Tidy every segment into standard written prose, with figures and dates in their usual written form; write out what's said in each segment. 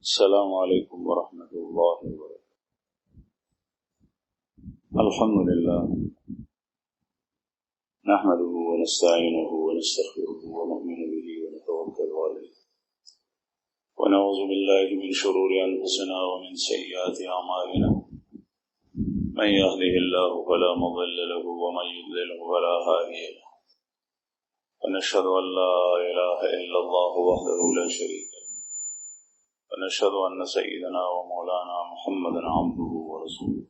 السلام عليكم ورحمة الله وبركاته. الحمد لله نحمده ونستعينه ونستغفره ونؤمن به ونتوكل عليه ونعوذ بالله من شرور أنفسنا ومن سيئات أعمالنا من يهده الله فلا مضل له ومن يضلل فلا هادي له ونشهد أن لا إله إلا الله وحده لا شريك له ونشهد أن سيدنا ومولانا محمدا عبده ورسوله.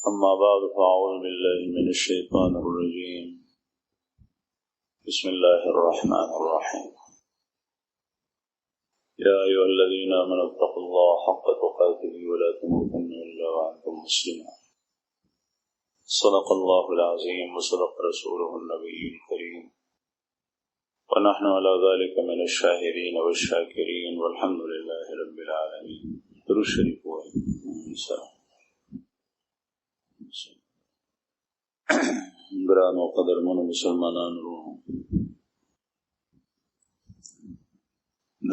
أما بعد فأعوذ بالله من الشيطان الرجيم. بسم الله الرحمن الرحيم. يا أيها الذين آمنوا اتقوا الله حق تقاته ولا تموتن إلا وأنتم مسلمون. صدق الله العظيم وصدق رسوله النبي الكريم ونحن على ذلك من الشاهدين والشاكرين والحمد لله رب العالمين. درود شریف وایي. بران و قدرمن مسلمانان رو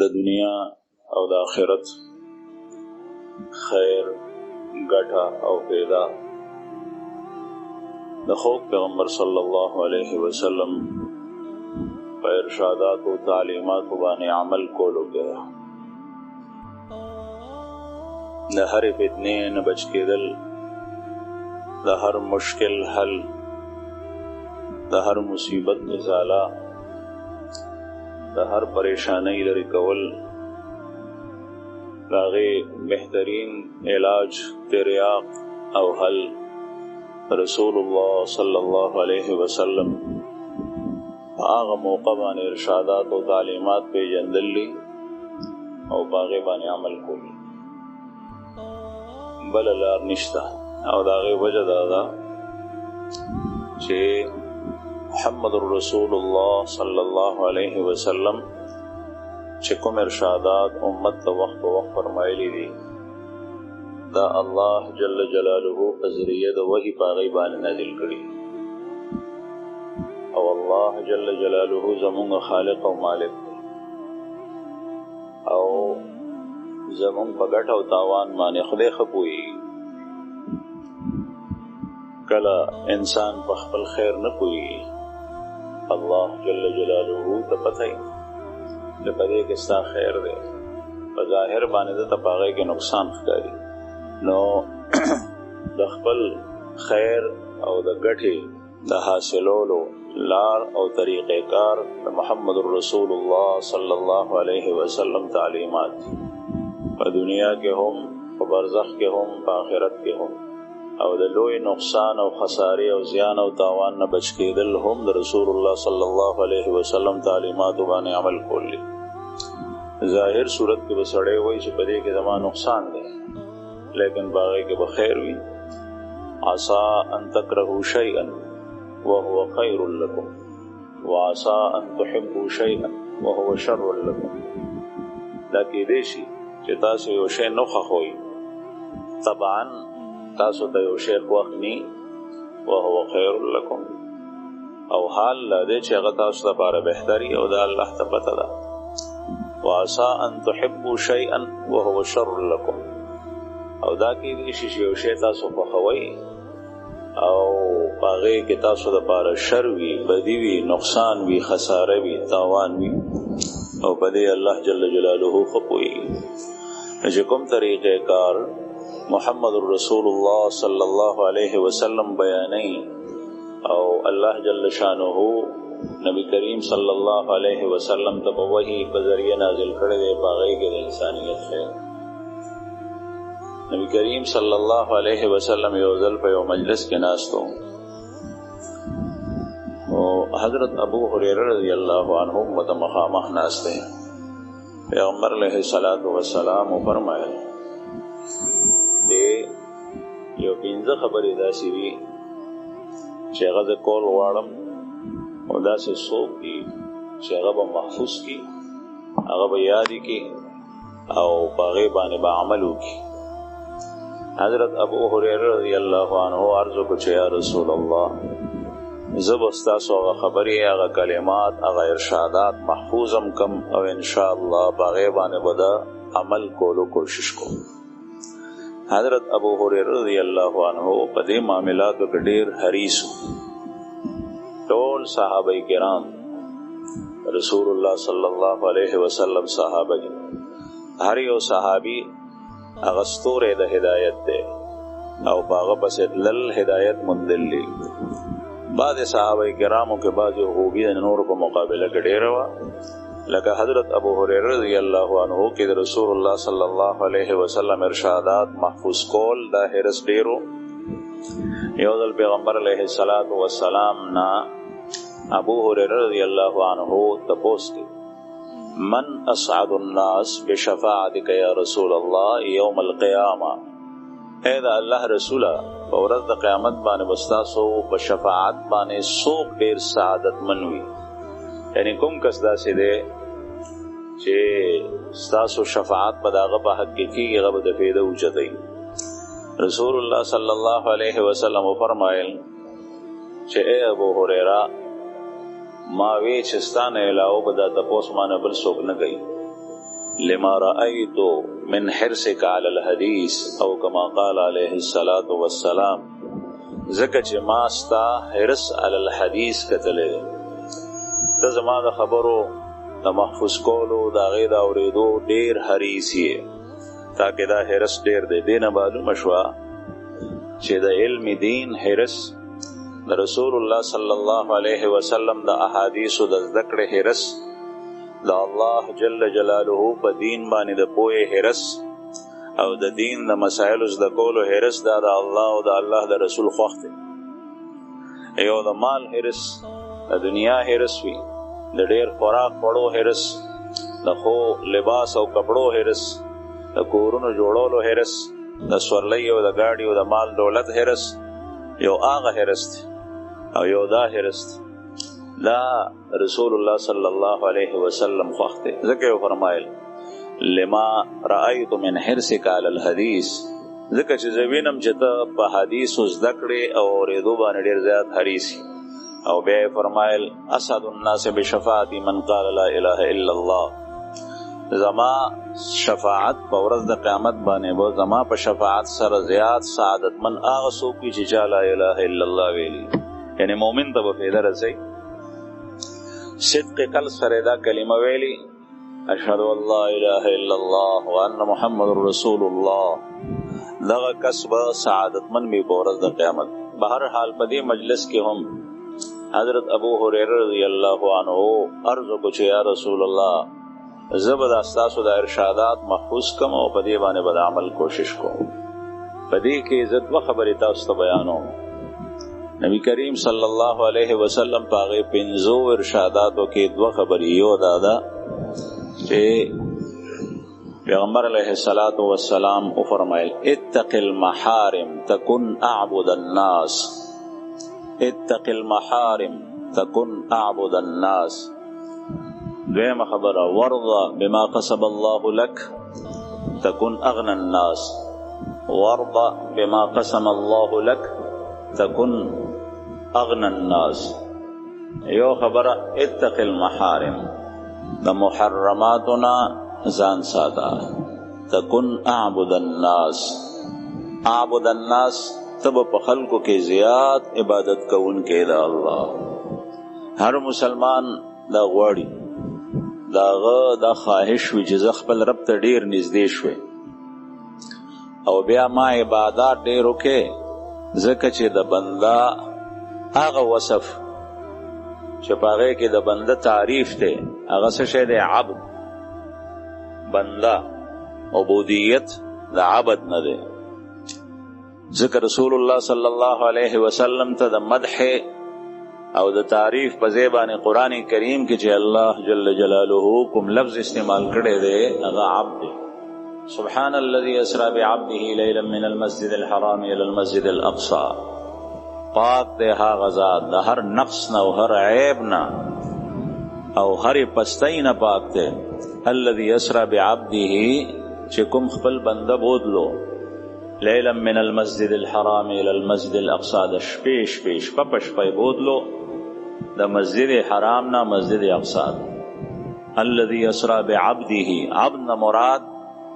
د دنیا او د آخرت خیر ګټه او پیدا د خوږ پیغمبر صلی الله علیه وسلم په ارشادات او تعلیمات باندې عمل کولو کې د هر فتنې نه بچ کېدل، د هر مشکل حل، د هر مصیبت ازاله، د هر پریشانی لرې کول، د هغې بهترین علاج تریاق او حل رسول الله صلی الله علیه وسلم هغه موقع باندې ارشادات او تعلیمات پیژندلی او باغې باندې عمل کولی، بل لار نشته. او د هغې وجه دا ده چې محمد رسول الله صلی الله علیه وسلم چې کوم ارشادات امت ته وخت په وخت فرمایلی دي دا الله جل جلاله په ذریعه د وحی په هغې باندې نازل کړي. او الله جل جلاله زمونږ خالق او مالک دی او زمونږ په ګټه او تاوان باندې خدای ښه پوهېږي. کله انسان په خپل خیر نه پوهېږي، الله جل جلاله ته پته وي چې په دې کې ستا خیر دی، په ظاهر باندې ده ته په هغې کې نقصان ښکاري. نو د خپل خیر او د ګټې د حاصلولو لار او طریقې کار د محمد رسول الله صلی الله علیه وسلم تعلیمات په دنیا کې هم، په برزخ کې هم، په آخرت کې هم، او د لوی نقصان او خسارې او زیان او تاوان نه بچ کېدل هم د رسول الله صلی الله علیه وسلم تعلیماتو باندې عمل کولی. ظاهر صورت کې به سړی وایي چې په دې کې زما نقصان دی، لیکن په هغې کې به خیر وي. عسى ان تکرهوا شیئا وهو خیر لكم وعسى ان تحبوا شيئا وهو شر لكم. دا کېدی شي چې تاسو یو شی نه خوښوئ، طبعا تاسو ته یو شی خوښ نی، وهو خیر لكم، او حال لا دی چې هغه تاسو لپاره بهتري او دا الله ته پته ده. وعسى ان تحبوا شيئا وهو شر لكم، او دا کېدی شي چې یو شی تاسو خوښوئ او په هغې کې تاسو دپاره شر وي، بدي وي، نقصان وي، خساره وي، تاوان وي، او په دې الله جل جلاله ښه پوهېږي. چې کوم طریقې کار محمد رسول الله صلی الله علیه وسلم بیانوي او الله جل شانه نبی کریم صلی الله علیه وسلم ته په وحي په ذریعه نازل کړی دی، په هغې کې د انسانیت خیر. نبی کریم صلی الله علیه وسلم یو ځل په یو مجلس کې ناست و او حضرت ابو هریره رضی الله عنه ورته مخامخ ناست دی. پیغمبر علیه الصلاة والسلام وفرمایل چې یو پنځه خبرې داسې دي چې هغه زه کول غواړم او داسې څوک دي چې هغه به محفوظ کړي، هغه به یاد کړي او په هغې باندې به عمل وکړي. حضرت ابو هریره رضی الله عنه عرض کو چې یا رسول الله زب استاسو هغه خبرې هغه کلمات هغه ارشادات محفوظم کم او ان شاء الله باغې باندې به عمل کولو کوشش کوم. حضرت ابو هريره رضی الله عنه په دې معاملاتو کې ډېر حریص ټول صحابه کرام رسول الله صلی الله علیه وسلم صحابه هر یو صحابي هغه ستوره د هدایت دی او هغه پس دل هدایت مندلي. بعض صحابه کرامو کې بعض خوبي نور په مقابله کې ډېر وا لکه حضرت ابو هريره رضی الله عنه کې رسول الله صلی الله علیه وسلم ارشادات محفوظ کول دا هرس ډېرو. یو ځل پیغمبر علیه الصلاۃ والسلام نا ابو هريره رضی الله عنه تپوس کی من اسعد الناس بشفاعتك یا رسول الله یوم القیامه، اے دا الله رسوله په ورځ د قیامت باندې بستاسو په شفاعت باندې څوک ډېر سعادت منوي. یعنی کوم کس داسې دی چې ستاسو شفاعت په دغه په حق کې کېږي هغه به د فایده اوچتوي. رسول الله صلی الله علیه وسلم فرمایل چې اے ابو هريره ما وی چې ستانه علاوه به دا تپوس مانه بل څوک نه کوي لما رأيت من حرصك على الحديث او كما قال عليه الصلاة والسلام، ځکه چې ما ستا حرص على الحديث کتلې ته زما د خبرو د محفوظ کولو د هغې د اورېدو ډېر حریص یې تاکې دا حرص ډېر دی. دې نه معلومه شوه چې د علم دین حرص د رسول الله صلی الله علیه وسلم د احادیثو د زده کړې حرص د الله جل جلاله په دین باندې د پوهې حرص او د دین د مسایلو زده کولو حرص دا د الله او د الله د رسول خوښ دی. یو د مال حرص، د دنیا حرص وي، د ډېر خوراک خوړو حرص، د ښو لباس او کپړو حرص، د کورونو جوړولو حرص، د سورلۍ او د ګاډي او د مال دولت حرص. یو هغه حرص دی او یو دا حرص دی، دا رسول الله صلی الله علیه وسلم خوښ دی. ځکه یې فرمایل لما رأیت من حرصک علی الحدیث، ځکه چې زه وینم چې ته په حدیثو زده کړې او اورېدو باندې ډېر زیات حریص یې. او بیا یې فرمایل اسعد الناس بشفاعتی من قال لا اله الا الله، زما شفاعت په ورځ د قیامت باندې به زما په شفاعت سره زیات سعادتمن هغه څوک وي چې چا لا اله الا الله ویلي، یعنی مؤمن ته به فایده رسوي. صدق قلب سره دا کلمه ویلي اشهد ان لا اله الا الله وان محمد رسول الله، دغه کس به سعادتمن وي په ورځ د قیامت. بهر حال په دې مجلس کې هم حضرت ابو هريره رضی الله عنه عرض وکړ چې یا رسول الله زه به ستاسو د ارشادات محفوظ کم او په دې باندې به عمل کوشش کوم. په دې کې زه دوه خبرې تاسو ته بیانوم. نبی کریم صلی الله علیه وسلم په هغې 5 ارشاداتو کې دوه خبرې، یو دا ده چې پیغمبر علیه الصلاة والسلام وفرمایل اتق المحارم تكن اعبد الناس، اتق المحارم تكن اعبد الناس. دویمه خبره ورضا بما قسم الله لك تكن اغنى الناس، ورضا بما قسم الله لك تكن اغنى الناس. یو خبره اتق المحارم، د محرماتنا ځان ساته، تكن اعبد الناس، اعبد الناس تب په خلکو کې زیات عبادت کوونکی د الله. هر مسلمان دا غواړي داغه دا خواهش وي چې زه خپل رب ته ډیر نږدې شوی او بیا ما عبادت ډیر وکړې، ځکه چې د بنده هغه وصف چې په هغې کې د بنده تعریف دی هغه څه شی دی؟ عبد. بنده عبودیت د عبد نه دی. ذکر رسول الله صلی الله علیه وسلم ته د مدح او د تعریف په ځای باندې قرآن کریم کې چې الله جل جلاله کوم لفظ استعمال کړی دی هغه عبد دی. سبحان الذي اسرا بعبده ليلا من المسجد الحرام الى المسجد الاقصى، پاک دی هغه ذات د هر نقص نه او هر عیب نه او هر پستۍ نه پاک دی. الذي اسرا بعبده چې کوم خپل بنده بودلو لیلا من المسجد الحرام الى المسجد الاقصى، د شپې شپې شپه په شپه بودلو دا مسجد حرام نا مسجد اقصا الذي اسرا بعبده، عبد مراد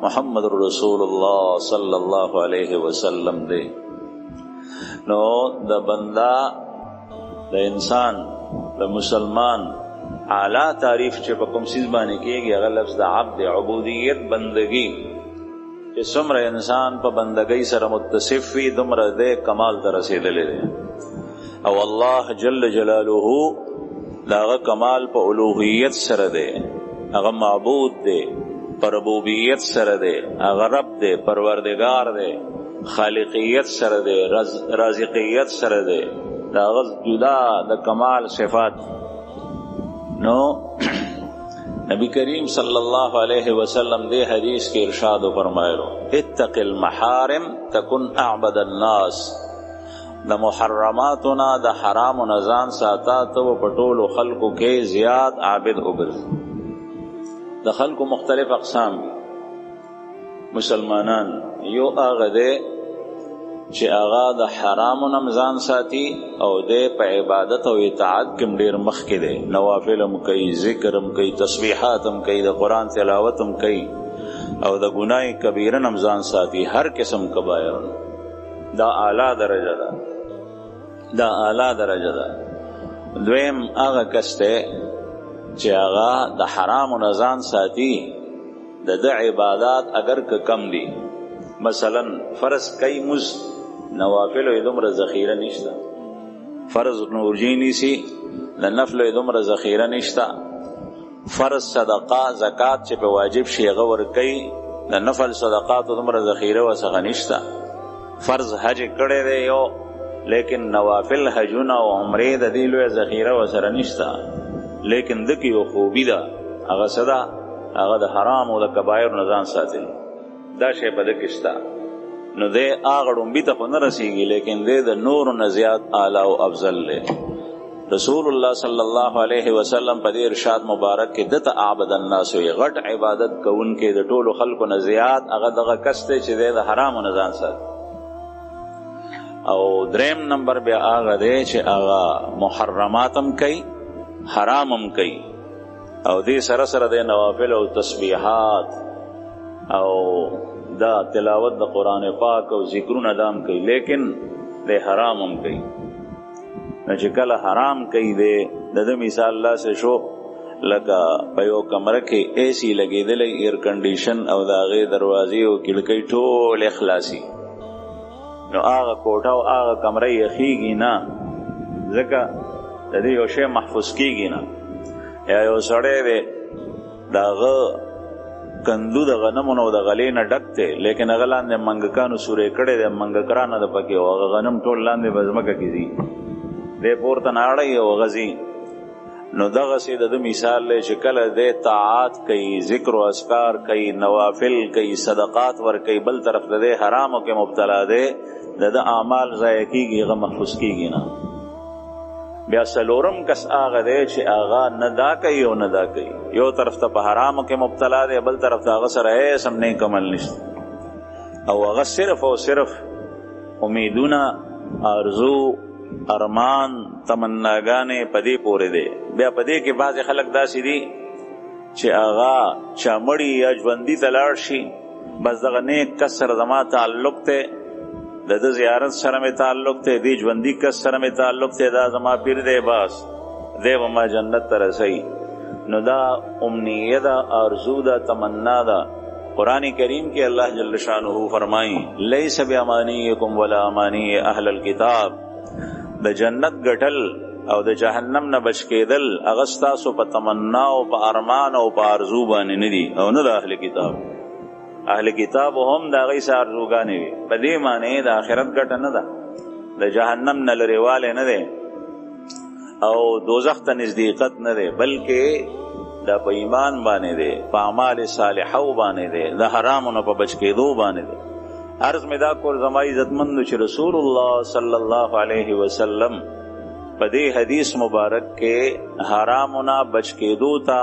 محمد رسول الله صلی الله علیه وسلم دے. نو دا بندہ دا انسان دا مسلمان اعلی تعریف چې په کوم سیز باندې کېږي هغه لفظ د عبد، عبودیت، بندگی. چې څومره انسان په بندګۍ سره متصف وي دومره د کمال ته رسېدلی دی. او الله جل جلاله داغه کمال په الوهیت سره دی، هغه معبود دی، پر ربوبیت سره دی، هغه رب دی، پروردگار دی، خالقیت سره دی، رازقیت سره دی، داغه جدا د کمال صفات. نو نبی کریم صلی الله علیه وسلم دے حدیث کے ارشاد فرمائلو اتق المحارم تکن اعبد الناس. دا محرماتنا دا حرام و نزان ساتا تو پٹول و خلقو کے زیاد عابد اگرز. دا خلقو مختلف اقسام بھی مسلمانان یو آغا دے چې آغا د حرامو نمزان ساتی او دے پا عبادت او اطاعت کم دیر مخ کے دے، نوافلم کئی، ذکرم کئی، تسبیحاتم کئی، دا قرآن تلاوتم کئی، او دا گناہ کبیرہ نمزان ساتی، ہر قسم کبائر. دا اعلی درجہ دا، دا اعلی درجہ دا. دویم آغا کستے چې آغا دا حرامو نزان ساتی دا عبادات اگر که کم دی، مثلا فرض کئی مز نوافل و دمر ذخیره نشتا، فرض نورجی نیسی دا نفل و دمر ذخیره نشتا، فرض صدقہ زکاة چه پہ واجب شیغور کئی دا نفل صدقات و دمر ذخیره و سغا نشتا، فرض حج کڑے دے یو لیکن نوافل حجونا و عمره دا دیلو ذخیره و سر نشتا، لیکن دکی و خوبی دا اغا صدا اغا دا حرام و دا کبائر نزان ساتل دا شے پا دکشتا. نو دے آغڑن بی تا خو نرسیگی لیکن دے دا نور نزیاد آلا و افضل لے. رسول اللہ صلی اللہ علیہ وسلم پا دے ارشاد مبارک کے دتا اعبد الناس وی غٹ عبادت کون کے دا طول خلق و نزیاد اغا دغا کستے چی دے دا حرام و نزان سات. او دریم نمبر بیا آغا دے چی آغا محرماتم کئی حرامم کئی، او دی سرسر دے نوافل و تسبیحات او دا تلاوت دا قرآن پاک او ذکرون ادام کئی، لیکن دے حرامم کئی. نچکل حرام کئی دے دا مثال اللہ سے شو لکا پیو کمرہ کے اے سی لگی دلی ایر کنڈیشن او دا غی دروازی او کلکی ٹول اخلاصی، نو آغا کوٹا و آغا کمرہ یخیگی نا زکا دا دی یو شے محفوظ کیگی نا. یا یو سڑے دے دا غا کندو دا غنمونو دا غلینا ڈکتے لیکن اغلان دے منگکانو سورے کڑے دے منگکرانا دا پکے و غنم ٹول لاندے بزمکا کی دی دے پورتا ناڑی و غزی. نو دا غسی دا مثال لے شکل دے طاعات کئی، ذکر و اذکار کئی، نوافل کئی، صدقات ور کئی، بل طرف دے حراموں کے مبتلا دے دا اعمال ضائع کی گی غا محفوظ کی گی نا. بیا سلورم کس آغا دے چی آغا ندا کئی و ندا کئی، یو طرف تا پا حرامو کے مبتلا دے بل طرف تا آغا سر ایسم نہیں کمل نشت، او آغا صرف و صرف امیدونا آرزو ارمان تمناگانے پدی پورے دے. بیا پدی کے بعض خلق داسی دی چی آغا چامڑی یا جوندی تلارشی بس دغا نیک کسر زما تعلق تے دا زیارت سره میں تعلق تے، دی جوندی کس سره میں تعلق تے، دا زما پیر دے باس دے وما جنت ترسی. نو دا امنیه دا آرزو دا تمنا دا. قرآن کریم کے اللہ جل شانہ فرمائیں لیس بیامانیکم ولا امانی اہل الکتاب، دا جنت گٹل او دا جہنم نہ بچ کے دل اغستاسو پا تمنا او پا ارمان او پا آرزو بانی ندی او نو دا اہل کتاب. اہل کتاب هم دا غی سار روگانی وی بدی معنی دا آخرت گٹا ندا، دا جہنم نلریوالے ندے او دوزخ تا نزدیقت ندے، بلکہ دا پا ایمان بانے دے، پا اعمال صالحو بانے دے، دا حرامونو پا بچ کے دو بانے دے. عرض میں دا کور زمائی عزتمندو چی رسول اللہ صلی اللہ علیہ وسلم پا دی حدیث مبارک کے حرامونا بچ کے دو تا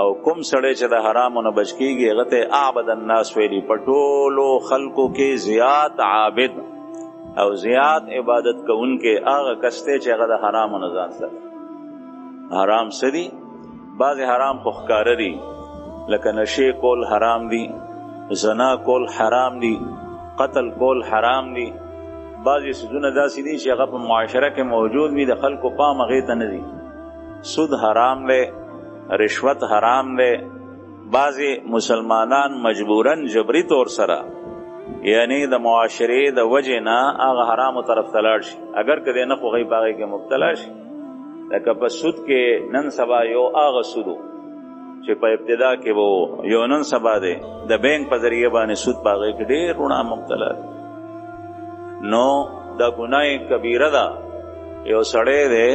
او کم سڑے چا دا حرامونا بچ کی گی غط اعبد الناس ویلی پٹولو خلقو کے زیاد عابد او زیاد عبادت کا ان کے آغا کستے چا غط حرامونا زان سا. حرام سدي بعض حرام خو ښکاره دي لکه نشې کول حرام دي، زنا کول حرام دي، قتل کول حرام دي. بعضې سودونه داسې دي چې هغه په معاشره کې موجود وي د خلکو پام هغې ته نه دي. سود حرام دی، رشوت حرام دی. بعضې مسلمانان مجبوراً جبري طور سره یعنی د معاشرې د وجې نه هغه حرامو طرف ته لاړ شي، اگر که دی نه خو هغوی په هغې کې مبتلا شي. لکه په سود کې نن سبا یو هغه سودو چې په ابتدا کې به یو نن سبا دی د بینک په ذریعه باندې سود په هغې کې ډېر روڼه مبتلا دی. نو دا ګناه کبیره ده. یو سړی دی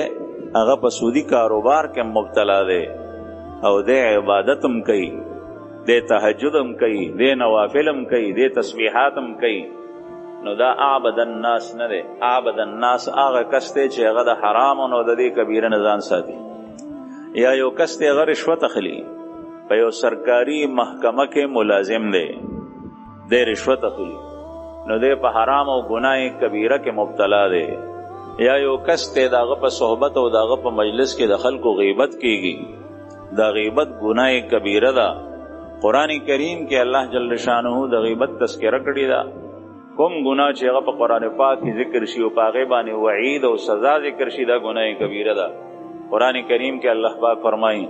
هغه په سودي کاروبار کې مبتلا دی او دی عبادت هم کوي، دی تهجد هم کوي، دی نوافل هم کوي، دی تسبیحات هم کوي. نو دا اعبد الناس نه دی. اعبد الناس هغه کس دی چې هغه د حرامو نو د دې کبیره نه ځان ساتي. یا یو کس دی هغه رشوت اخلي، په یو سرکاري محکمه کې ملازم دی، دی رشوت اخلي، نو دی په حرام او ګناه کبیره کې مبتلا دی. یا یو کس دی داغه په صحبت او داغه په مجلس کې د خلکو غیبت کیږي، دا غیبت ګناه کبیره ده. قرآن کریم کې الله جل شانه د غیبت تذکره کړې ده. کوم ګناه چې هغه په قرآن پاک کې ذکر شي او په هغې باندې وعید او سزا ذکر شي دا ګناه کبیره ده. قرآن کریم کې الله پاک فرمایي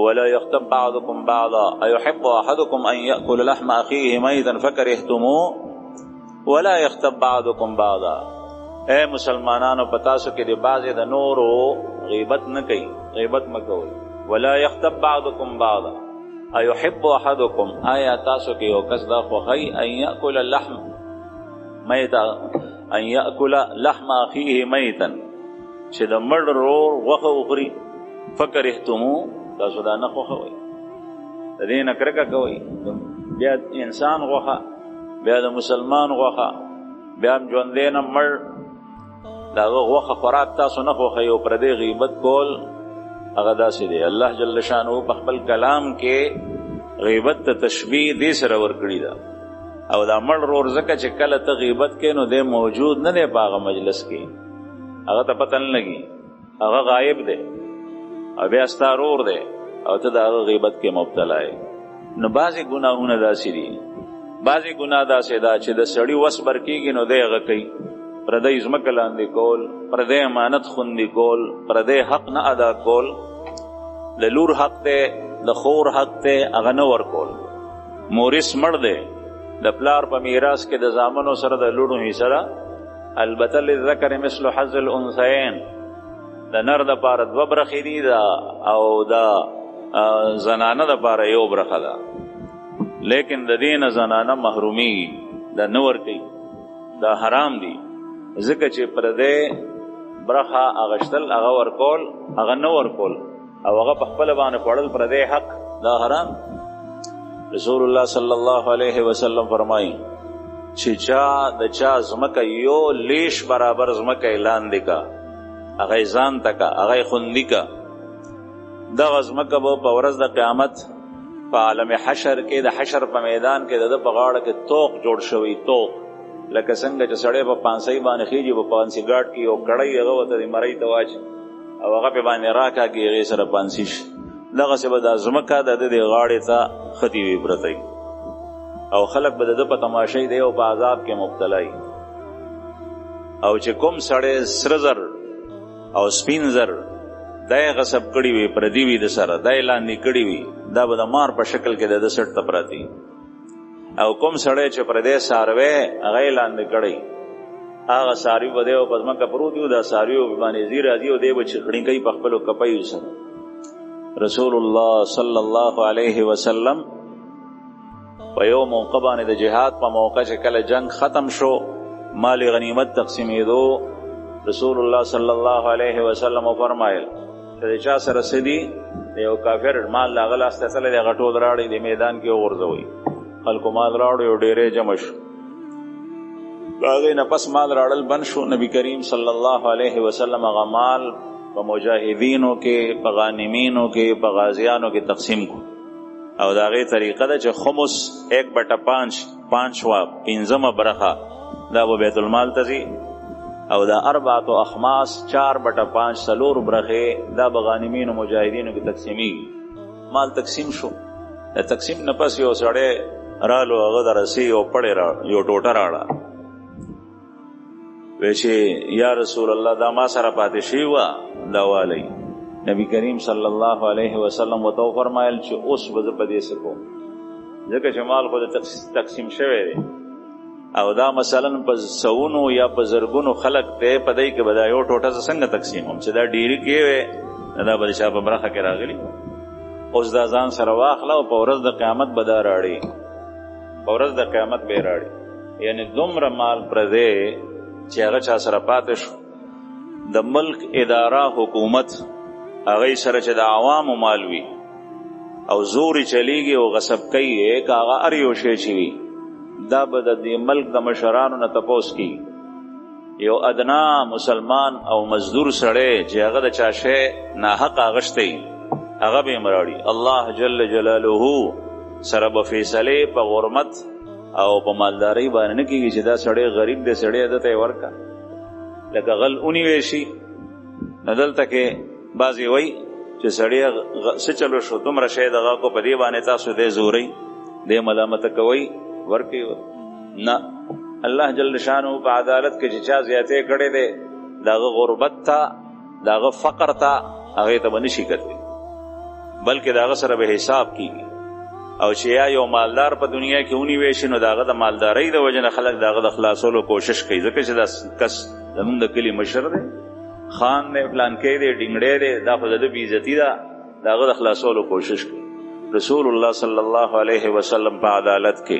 ولا يغتب بعضكم بعضا ايحب احدكم ان ياكل لحم اخيه ميتا فكرهتموه ولا يغتب بعضكم بعضا. اے مسلمانانو پتا سو کې د بعضې د نورو غیبت نه کوي، غیبت مه کوئ. ولا يغتب بعضكم بعضا ايحب احدكم، آیا تاسو کې یو کس دا خوښوي ان ياكل اللحم میتا، ان یاکل لحم اخیه میتا، چې د مړ ورور غوښه وخوري. فکرهتموه، تاسو دا نه خوښوئ، د دې نه کرکه کوئ. بیا انسان غوښه، بیا د مسلمان غوښه، بیا هم ژوندی نه مړ د هغه غوښه خوراک تاسو نه خوښوئ او پردی غیبت کول هغه داسې دی. الله جل شانه په خپل کلام کې غیبت ته تشبیه دې سره ورکړې ده. او دا مړ ورور ځکه چې کله ته غیبت کې نو دی موجود نه دی په هغه مجلس کې، هغه ته پته نه لګي، هغه غایب دی او بیا ستا ورور دی او ته د هغه غیبت کې مبتلا یې. نو بعضې ګناهونه داسې دي، بعضې ګناه داسې ده چې د سړي وس برکېږي نو دی هغه کوي. پردی ځمکه لاندې کول، پردی امانت خوندي کول، پردی حق نه ادا کول، د لور حق دی، د خور حق دی، هغه نه ورکول. مورث مړ دی، د پلار په میراث کې د زامنو سره د لوڼو حصه ده. البته للذکر مثل حظ الانثیین، د نر دپاره دوه برخې دي او د زنانه دپاره یو برخه ده. لیکن د دې نه زنانه محرومیږي، دا نه ورکوي، دا حرام دي. ځکه چې پردی برخه اغشتل هغه ورکول، هغه نه ورکول او هغه په خپله باندې خوړل پردی حق، دا حرام. رسول الله صلی الله علیه وسلم فرمایي چې چا د چا ځمکه یو لیش برابر ځمکه لاندې کا، هغه یې ځان ته کا، هغه یې خوندي کا. دغه ځمکه به په ورځ د قیامت په عالم حشر کې د حشر په میدان کې د ده په غاړه کې توق جوړ شوی. توق لکه څنګه چې سړی په پانسۍ باندې خیږي، په پانسۍ ګاډ کې یو کړی هغه ورته د مرۍ ته واچي او هغه پې باندې راکاږي، هغې سره پانسي شي. دغسې به دا ځمکه د ده د غاړې ته ختې وي پرته وي او خلک به د ده په تماشۍ دی او په عذاب کې مبتلا وي. او چې کوم سړی سره زر او سپین زر دا یې غصب کړي وي، پردي وي د سره، دا یې لاندې کړي وي، دا به د مار په شکل کې د ده سټ ته پراته وي. او کوم سړی چې پردی څاروی هغه یې لاندې کړی، هغه څاروي به دی او په ځمکه پروت وي، دا څاروي باندې ځي راځي او دی به چغړي کوي په خپلو کپیو سره. رسول الله صلی الله علیه وسلم په یو موقع باندې د جهاد په موقع چې کله جنگ ختم شو، مال غنیمت تقسیمېدو، رسول الله صلی الله علیه وسلم فرمایل چې د چا سره څه دي، د یو کافر مال د هغه لاسته تللی دی، هغه ټول راوړئ د میدان کې وغورځوئ. خلکو مال راوړی او ډېرې جمع شو. د هغې نه پس مال راوړل بند شو. نبي کریم صلی الله علیه وسلم هغه مال په مجاهدینو کې، په غانمینو کې، په غازیانو کې تقسیم کو. او د هغې طریقه ده چې خمس 1/5 پنځمه برخه دا به بیت المال ته ځي او دا 4 اخماس 4/5 سلور برخه دا بغانمین و مجاهدینو کی تقسیمی مال تقسیم شو. دا تقسیم نپس یو سړی رالو هغه د رسی او پړې را یو ټوټه راړه ویچه یا رسول الله دا ما سره پاتې شي وا دا والی. نبی کریم صلی الله علیه وسلم وتو فرمایل چې اوس به په دې سکو ځکه چې مال خو د تقسیم شوی دی او دا مثلا په سونو یا په زرګونو خلق ته پدای کې بدای یو ټوټه څنګه تقسیم هم چې دا ډیری کې دا بل شا په برخه کې راغلی اوس دا ځان سره واخله او په ورځ د قیامت به دا راړي په ورځ د قیامت به راړي. یعنی دومره مال پردې چې هغه چا سره پاتې شو د ملک اداره حکومت هغه سره چې د عوامو مال وي او زوري چلیږي او غصب کوي هغه ار یو شی چی وي دا به د دې ملک د مشرانو نه تپوس کی یو ادنا مسلمان او مزدور سړی چې هغه د چا شی ناحق اغشتي هغه به مراړي. الله جل جلاله سره به فیصله په غرمت او په مالداري باندې نه کیږي چې دا سړی غریب دی سړی عادت یې ورکا لکه غل اونې وشي ندلته کې بازی وای چې سړی څه چلو شو تمره شه دغه کو په دی باندې تاسو دې زوري دې ملامت کوي ورکی نه. الله جل شانو په عدالت کې چې چا زیاته کړي دي داغه غربت تا داغه فقر تا هغه ته بنشي کوي بلکې داغه سره به حساب کیږي. او چې یو مالدار په دنیا کې اونې ویشي نو داغه د مالدارۍ د وجنه خلک داغه د خلاصولو کوشش کوي ځکه چې دا کس زمونږ د کلی مشر دی خان دی پلان کې دی ډینګړی دی دا خو د بې عزتي ده داغه د خلاصولو کوشش کوي. رسول الله صلی الله علیه وسلم په عدالت کې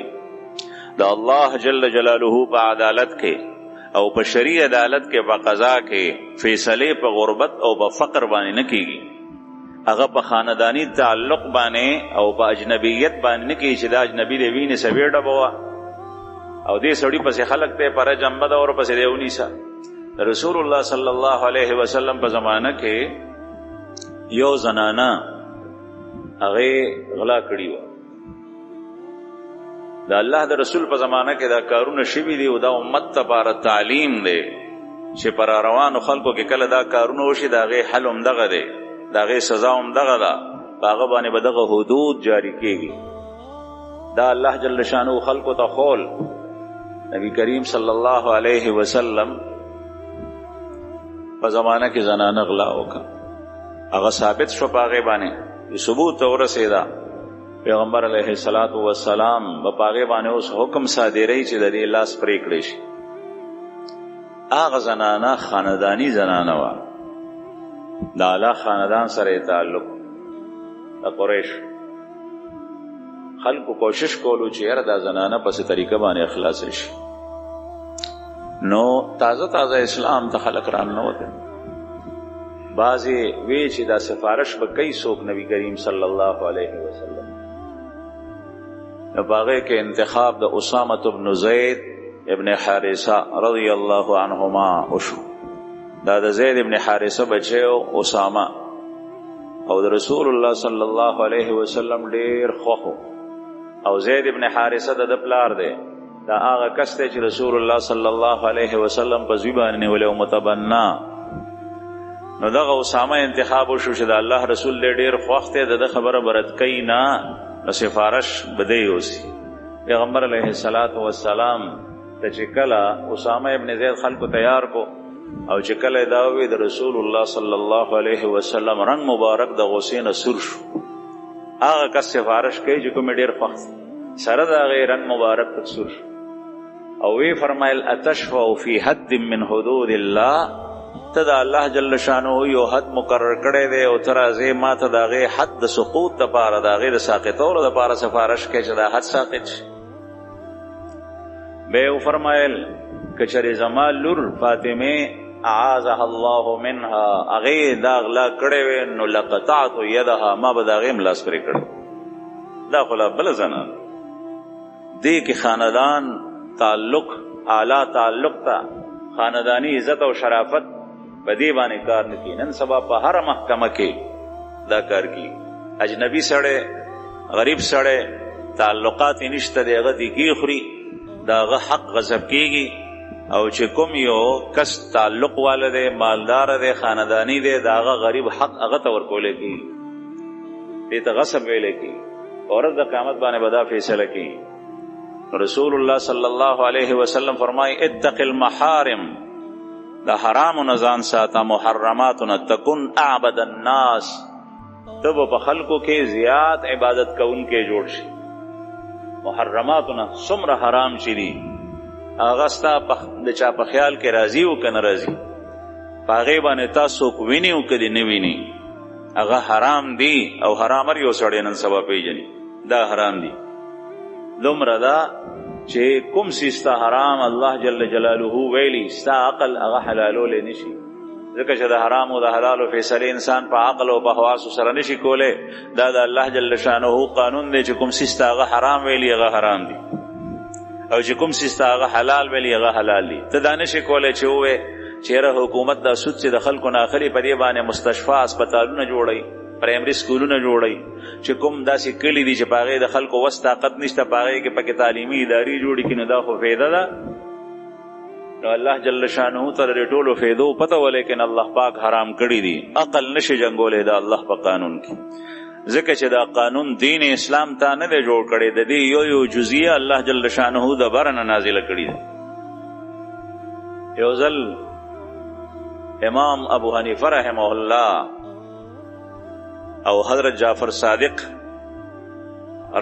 دا الله جل جلاله په عدالت کې او په شریع عدالت کې په قضا کې فیصله په غربت او په فقر باندې نه کیږي هغه په خاندانی تعلق باندې او په اجنبیت باندې نه کیږي چې دا اجنبی دی ویني سویډه بوا او دې سړی پسې خلق ته پر جنبه دا اور پسې دیونی سا. رسول الله صلی الله علیه وسلم په زمانہ کې یو زنانه هغه غلا کړی و دا الله د رسول په زمانہ کې دا کارونه شوي دي او دا امت لپاره تعلیم دی چې پر روانو خلکو کې کله دا کارونه وشي دا غي حل هم دغه دی دا غي سزا هم دغه ده هغه باندې به دغه حدود جاری کیږي. دا الله جل شانو خلکو ته خول نبی کریم صلی الله علیه وسلم په زمانہ کې زنانه غلا وکړه هغه ثابت شو پاغه باندې ثبوت ورسېدا پیغمبر علیه الصلاۃ والسلام په پاغه باندې اوس حکم صادری چې د دې لاس پرې کړی شي. هغه زنانه خاندانی زنانه و د اعلی خاندان سره تعلق د قریش خلکو کوشش کولو چې هر د زنانه په څه طریقه باندې اخلاص شي. نو تازه اسلام ته خلق ران نه وته بعضی وی چې دا سفارش به کوي څوک نبی کریم صلی الله علیه وسلم نو باغه کې انتخاب د اسامه بن زید ابن حارثه رضی الله عنهما وشو. دا د زید ابن حارثه بچو اسامه او د رسول الله صلی الله علیه وسلم ډیر خوخو او زید ابن حارثه د پلار دی دا هغه کس ته چې رسول الله صلی الله علیه وسلم په زیبان نیولې او متبنا نو دغه اسامه انتخاب وشو چې د الله رسول ډیر خوښ ته د خبره برت کینا نو سفارش بدی اوسي. پیغمبر علیه الصلاۃ والسلام ته چې کله اسامه ابن زید خلکو تیار کو او چې کله دا وی د رسول الله صلی الله علیه وسلم رنگ مبارک د غسین سر شو هغه کس سفارش کوي چې کوم ډیر خوښ سره دا غیر رنگ مبارک سر شو او وی فرمایل اتشفع فی حد من حدود الله تدا الله جل شانه یو حد مقرر کړی دی او ترازه ما ته دا غي حد سقوط د پاره دا غیر ساقطولو د پاره سفارش کوي چې دا حد ساقط شي. به فرمایل کچری زمال لور فاطمه اعاذها الله منها اغه دا غلا کړي نو لقطعت يدها ما به دا غي ملاس پرې کړ دا خلا بل زنا دې کې خاندان تعلق اعلی تعلق تا خاندانی عزت او شرافت بدی باندې کار نکي. نن سبا په هر محکمه کې دا کار کی اجنبي سړی غریب سړی تعلقات نشته دی هغه دی کی خوري داغه حق غصب کیږي او چې کوم یو کس تعلق والده مالدار ده خاندانی ده داغه غریب حق هغه ته ورکول کی دې ته غصب ویل کی اور د قیامت باندې بدا فیصله کی. رسول الله صلی الله علیه وسلم فرمای اتق المحارم، د حرام نزان ساته، محرماتنا تکن اعبد الناس، تب په خلقو کې زیات عبادت کوونکې جوړ شي. محرماتنا څومره حرام شي دي هغه ستا د چا په خیال کې راضي او کنه راضي په هغې باندې تاسو ویني او کدي نه ویني هغه حرام دي او حرام هر یو سړی نن سبا پیژني دا حرام دي. دومره دا چې کوم څیز ته حرام الله جل جلاله ویلي ستا عقل هغه حلالولی نشي، ځکه چې د حرام او د حلالو فیصلې انسان په عقل او په حواسو سره نشي کولی. دا د الله جل شانه قانون دی چې کوم څیز ته هغه حرام ویلي هغه حرام دي او چې کوم څیز ته هغه حلال ویلي هغه حلال دي. ته دا نشي کولی چې ووایې چېرې حکومت دا سود چې د خلکو نه اخلي په دې باندې مستشفا اسپتالونه جوړوي، پرایمري سکولونه جوړوي، چې کوم داسې کلي دي چې په هغې د خلکو وس طاقت نشته په هغې کې پکې تعلیمي ادارې جوړې کړي، نو دا خو فایده ده. نو الله جل شانه ته د ټولو فایدو پته و، لیکن الله پاک حرام کړي دي. عقل نشي جنګولی دا الله په قانون کې، ځکه چې دا قانون دین اسلام ته نه دی جوړ کړی، د دې یو یو جزیه الله جل شانه د بره نه نازله کړي ده. یو ځل امام ابو حنیفه رحمه الله او حضرت جعفر صادق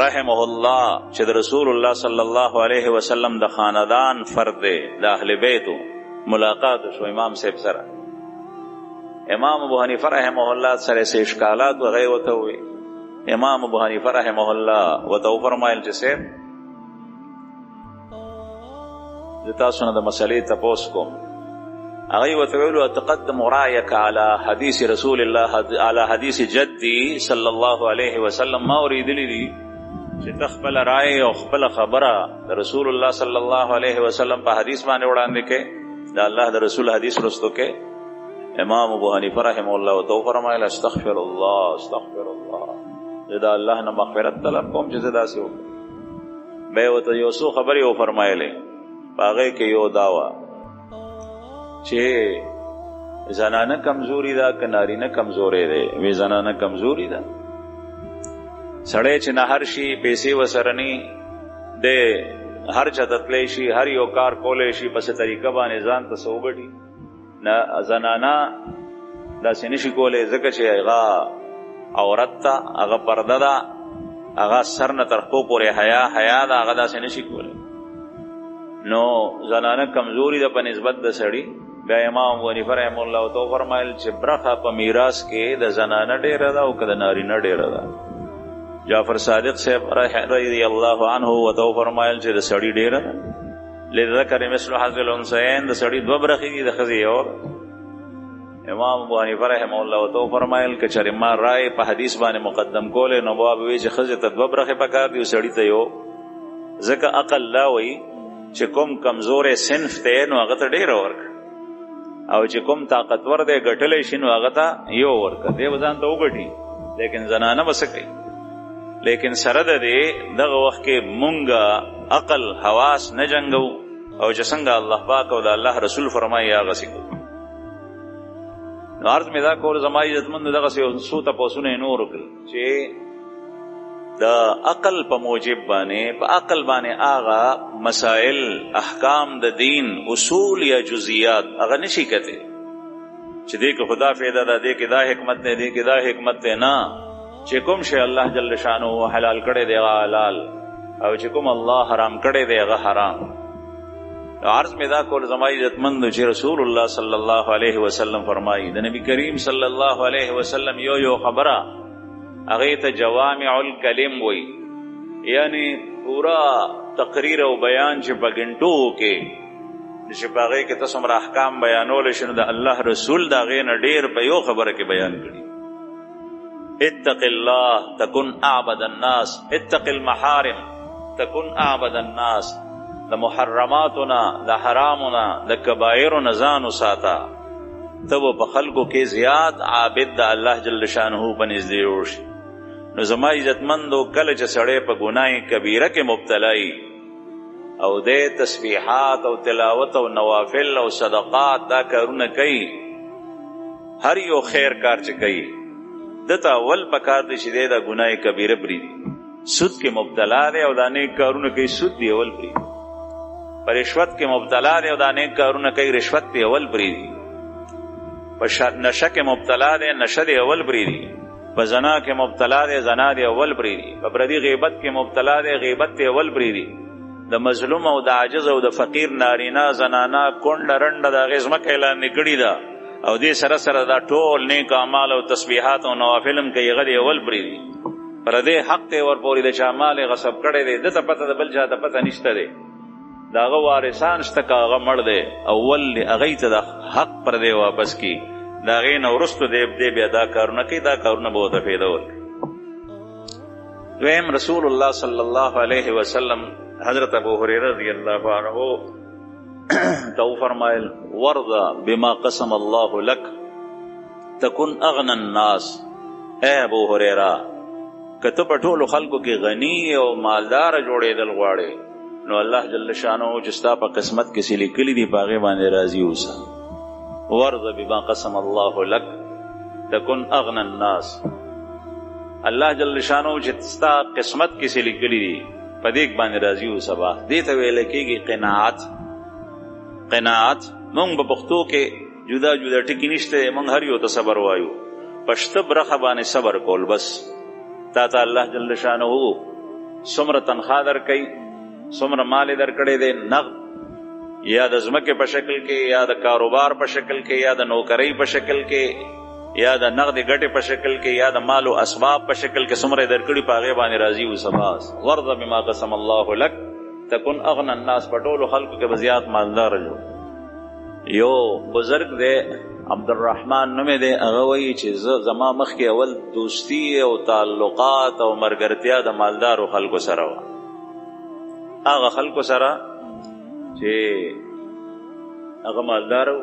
رحمه الله چې د رسول الله صلی الله علیه وسلم د خاندان فرد دی، د اهل بیتو ملاقات شو امام صاحب سره. امام ابو حنیفه رحمه الله سره څه اشکالات وغیرہ وته وي. امام ابو حنیفه رحمه الله وته فرمایل چې صاحب د تاسو نه د مسلې تپوس کوم. هغه وته ویلو تقدم رايك على حديث رسول الله على حديث جدي صلى الله عليه وسلم. ما اوریدلی دي چې تخپل رائے او خپل خبره د رسول الله صلی الله علیه وسلم په حدیث باندې وړاندې کې د الله د رسول حدیث رستو کې. امام ابو حنیفه رحمه الله تو فرمایل استغفر الله استغفر الله، دا الله نه مغفرت طلب کوم چې زدا سي وکړي. به وته یو څو خبرې او فرمایلې باغې کې یو داوا چې زنانه کمزوري ده که نارینه کمزوري ده. وی زنانه کمزوري ده، سړی چې نه هر شي پیسې وسرنی د هر چا تتلی شي، هر یو کار کولی شي، پس طریقه باندې ځان ته څه وګټي. نه زنانه داسې نشي کولی، ځکه چې هغه عورت ته هغه پرده ده، هغه سر نه تر پښو پورې حیا ده، هغه داسې نشي کولی. نو زنانه کمزوري ده په نسبت د سړي. بیا امام ابو حنیفه رحمه الله تو فرمایل چې برخه په میراث کې د زنانه ډیره ده او که د نارینه ډیره ده. جعفر صادق صاحب رضی الله عنه وتو فرمایل چې د سړي ډیره ده. لذکر مثل حظ الانثیین، د سړي دوه برخې دي، د ښځې یو. امام ابو حنیفه رحمه الله وتو فرمایل که چېرې ما رائے په حدیث باندې مقدم کولی نو به وایي چې ښځې ته دوه برخې پکار دي او سړي ته یو، ځکه عقل لا وایي چې کوم کمزورې صنف دی نو هغه ته ډیره ورکړه، او چې کوم طاقتور دی ګټلی شي نو هغه ته یو ورکړه، دی به ځان ته وګټي، لیکن زنانه به څه کوي. لیکن سره د دې دغه وخت کې مونږ عقل حواس نه جنګو، او چې څنګه الله پاک او د الله رسول فرمایي هغسې کوو. نو عرض مې دا کول زما عزتمندو دغسې څو تپوسونه یې نور وکړل چې د عقل په موجب باندې په عقل باندې هغه مسائل احکام د دین اصول یا جزئیات هغه نشي کته چې دې کې خدا فایده ده، دې کې دا حکمت ده، دې کې دا حکمت ده. نه، چې کوم شی الله جل شانه حلال کړی دی هغه حلال، او چې کوم الله حرام کړی دی هغه حرام. عرض میں دا کول زما عزتمند چې رسول الله صلی الله علیه وسلم فرمایي، د نبی کریم صلی الله علیه وسلم یو خبره هغه ته جوامع الکلم وای، یعنی پورا تقریر او بیان چې په غنټو کې چې په هغه کې تاسو مر احکام بیانول شنو د الله رسول دا غې نه ډیر په یو خبره کې بیان کړي. اتق الله تكن اعبد الناس، اتق المحارم تكن اعبد الناس. د محرماتنا، د حرامنا، د کبائرنا ځان وساته، ته په خلکو کې زیات عابد د الله جل شانه په نږدې وشي. نو زما عزتمندو کله چې سړی په ګناه کبیره کې مبتلا وي او دې تسبیحات او تلاوت او نوافل او صدقات دا کارونه کوي، هر یو خیر کار چې کوي دته اول پکار دی چې دا ګناه کبیره پرېږدي. سود کې مبتلا دی او دا نیک کارونه کوي، سود دی اول پرېږدي. په رشوت کې مبتلا دی او دا نیک کارونه کوي، رشوت دی اول پرېږدي. په نشه کې مبتلا دی، نشه دی اول پرېږدي. په زنا کې مبتلا دی، زنا دی اول پرېږدي. په پردي غیبت کې مبتلا دی، غیبت دی اول پرېږدي. د مظلوم او د عاجز او د فقیر نارینه زنانه کونډه رنډه د هغې ځمکه اعلان کړې ده او دې سره سره دا ټول نیک اعمال او تسبیحات او نوافل هم کوي، هغه دی اول پرېږدي. پردې حق ته ورپورې د چا مال یې غصب کړی دی، ده ته پته د بل چا ته پته نشته دی، د هغه وارثان شته که هغه مړ دی، اول هغوی ته د حق پردې واپس کړي، د هغې نه وروستو دی بیا دا کارونه کوي، دا کارونه به ورته فایده ورکړي. دویم رسول الله صلی الله علیه وسلم حضرت ابو هریره رضی الله عنه تو فرمایل ورضا بما قسم الله لك تكن اغنى الناس. اے ابو هریره که ته په ټولو خلکو کې غنی او مالدار جوړېدل غواړې نو الله جل شانه چې ستا په قسمت کې څه لیکلي دي په هغې باندې راضي اوسه. ورضا بما قسم الله لك تكن اغنى الناس. الله جل شانه چې ستا قسمت کې څه لیکلي دي په دې باندې راضي اوسه. دې ته ویل کېږي قناعت. قناعت مونږ په پښتو کې جدا جدا ټکي نشته، مونږ هر یو ته صبر وایو. پشته برخه باندې صبر کول بس. تا ته الله جل شانه څومره تنخوا درکوي، څومره مال یې درکړی دی، نقد یا د ځمکې په شکل کې یا د کاروبار په شکل کې یا د نوکرۍ په شکل کې یا د نقد ګټې په شکل کې یا د مال او اسباب په شکل کې څومره یې درکړي په هغې باندې راضي اوسه. بس ورضا بما قسم الله لك تكن اغنى الناس. په ټولو خلکو کې به زیات مالدار جو. یو بزرگ دی عبدالرحمن نومې دی، هغه وایي چې زما مخکې اول دوستی او تعلقات او ملګرتیا د مالدارو خلکو سره وه. هغه خلکو سره چې هغه مالدار و،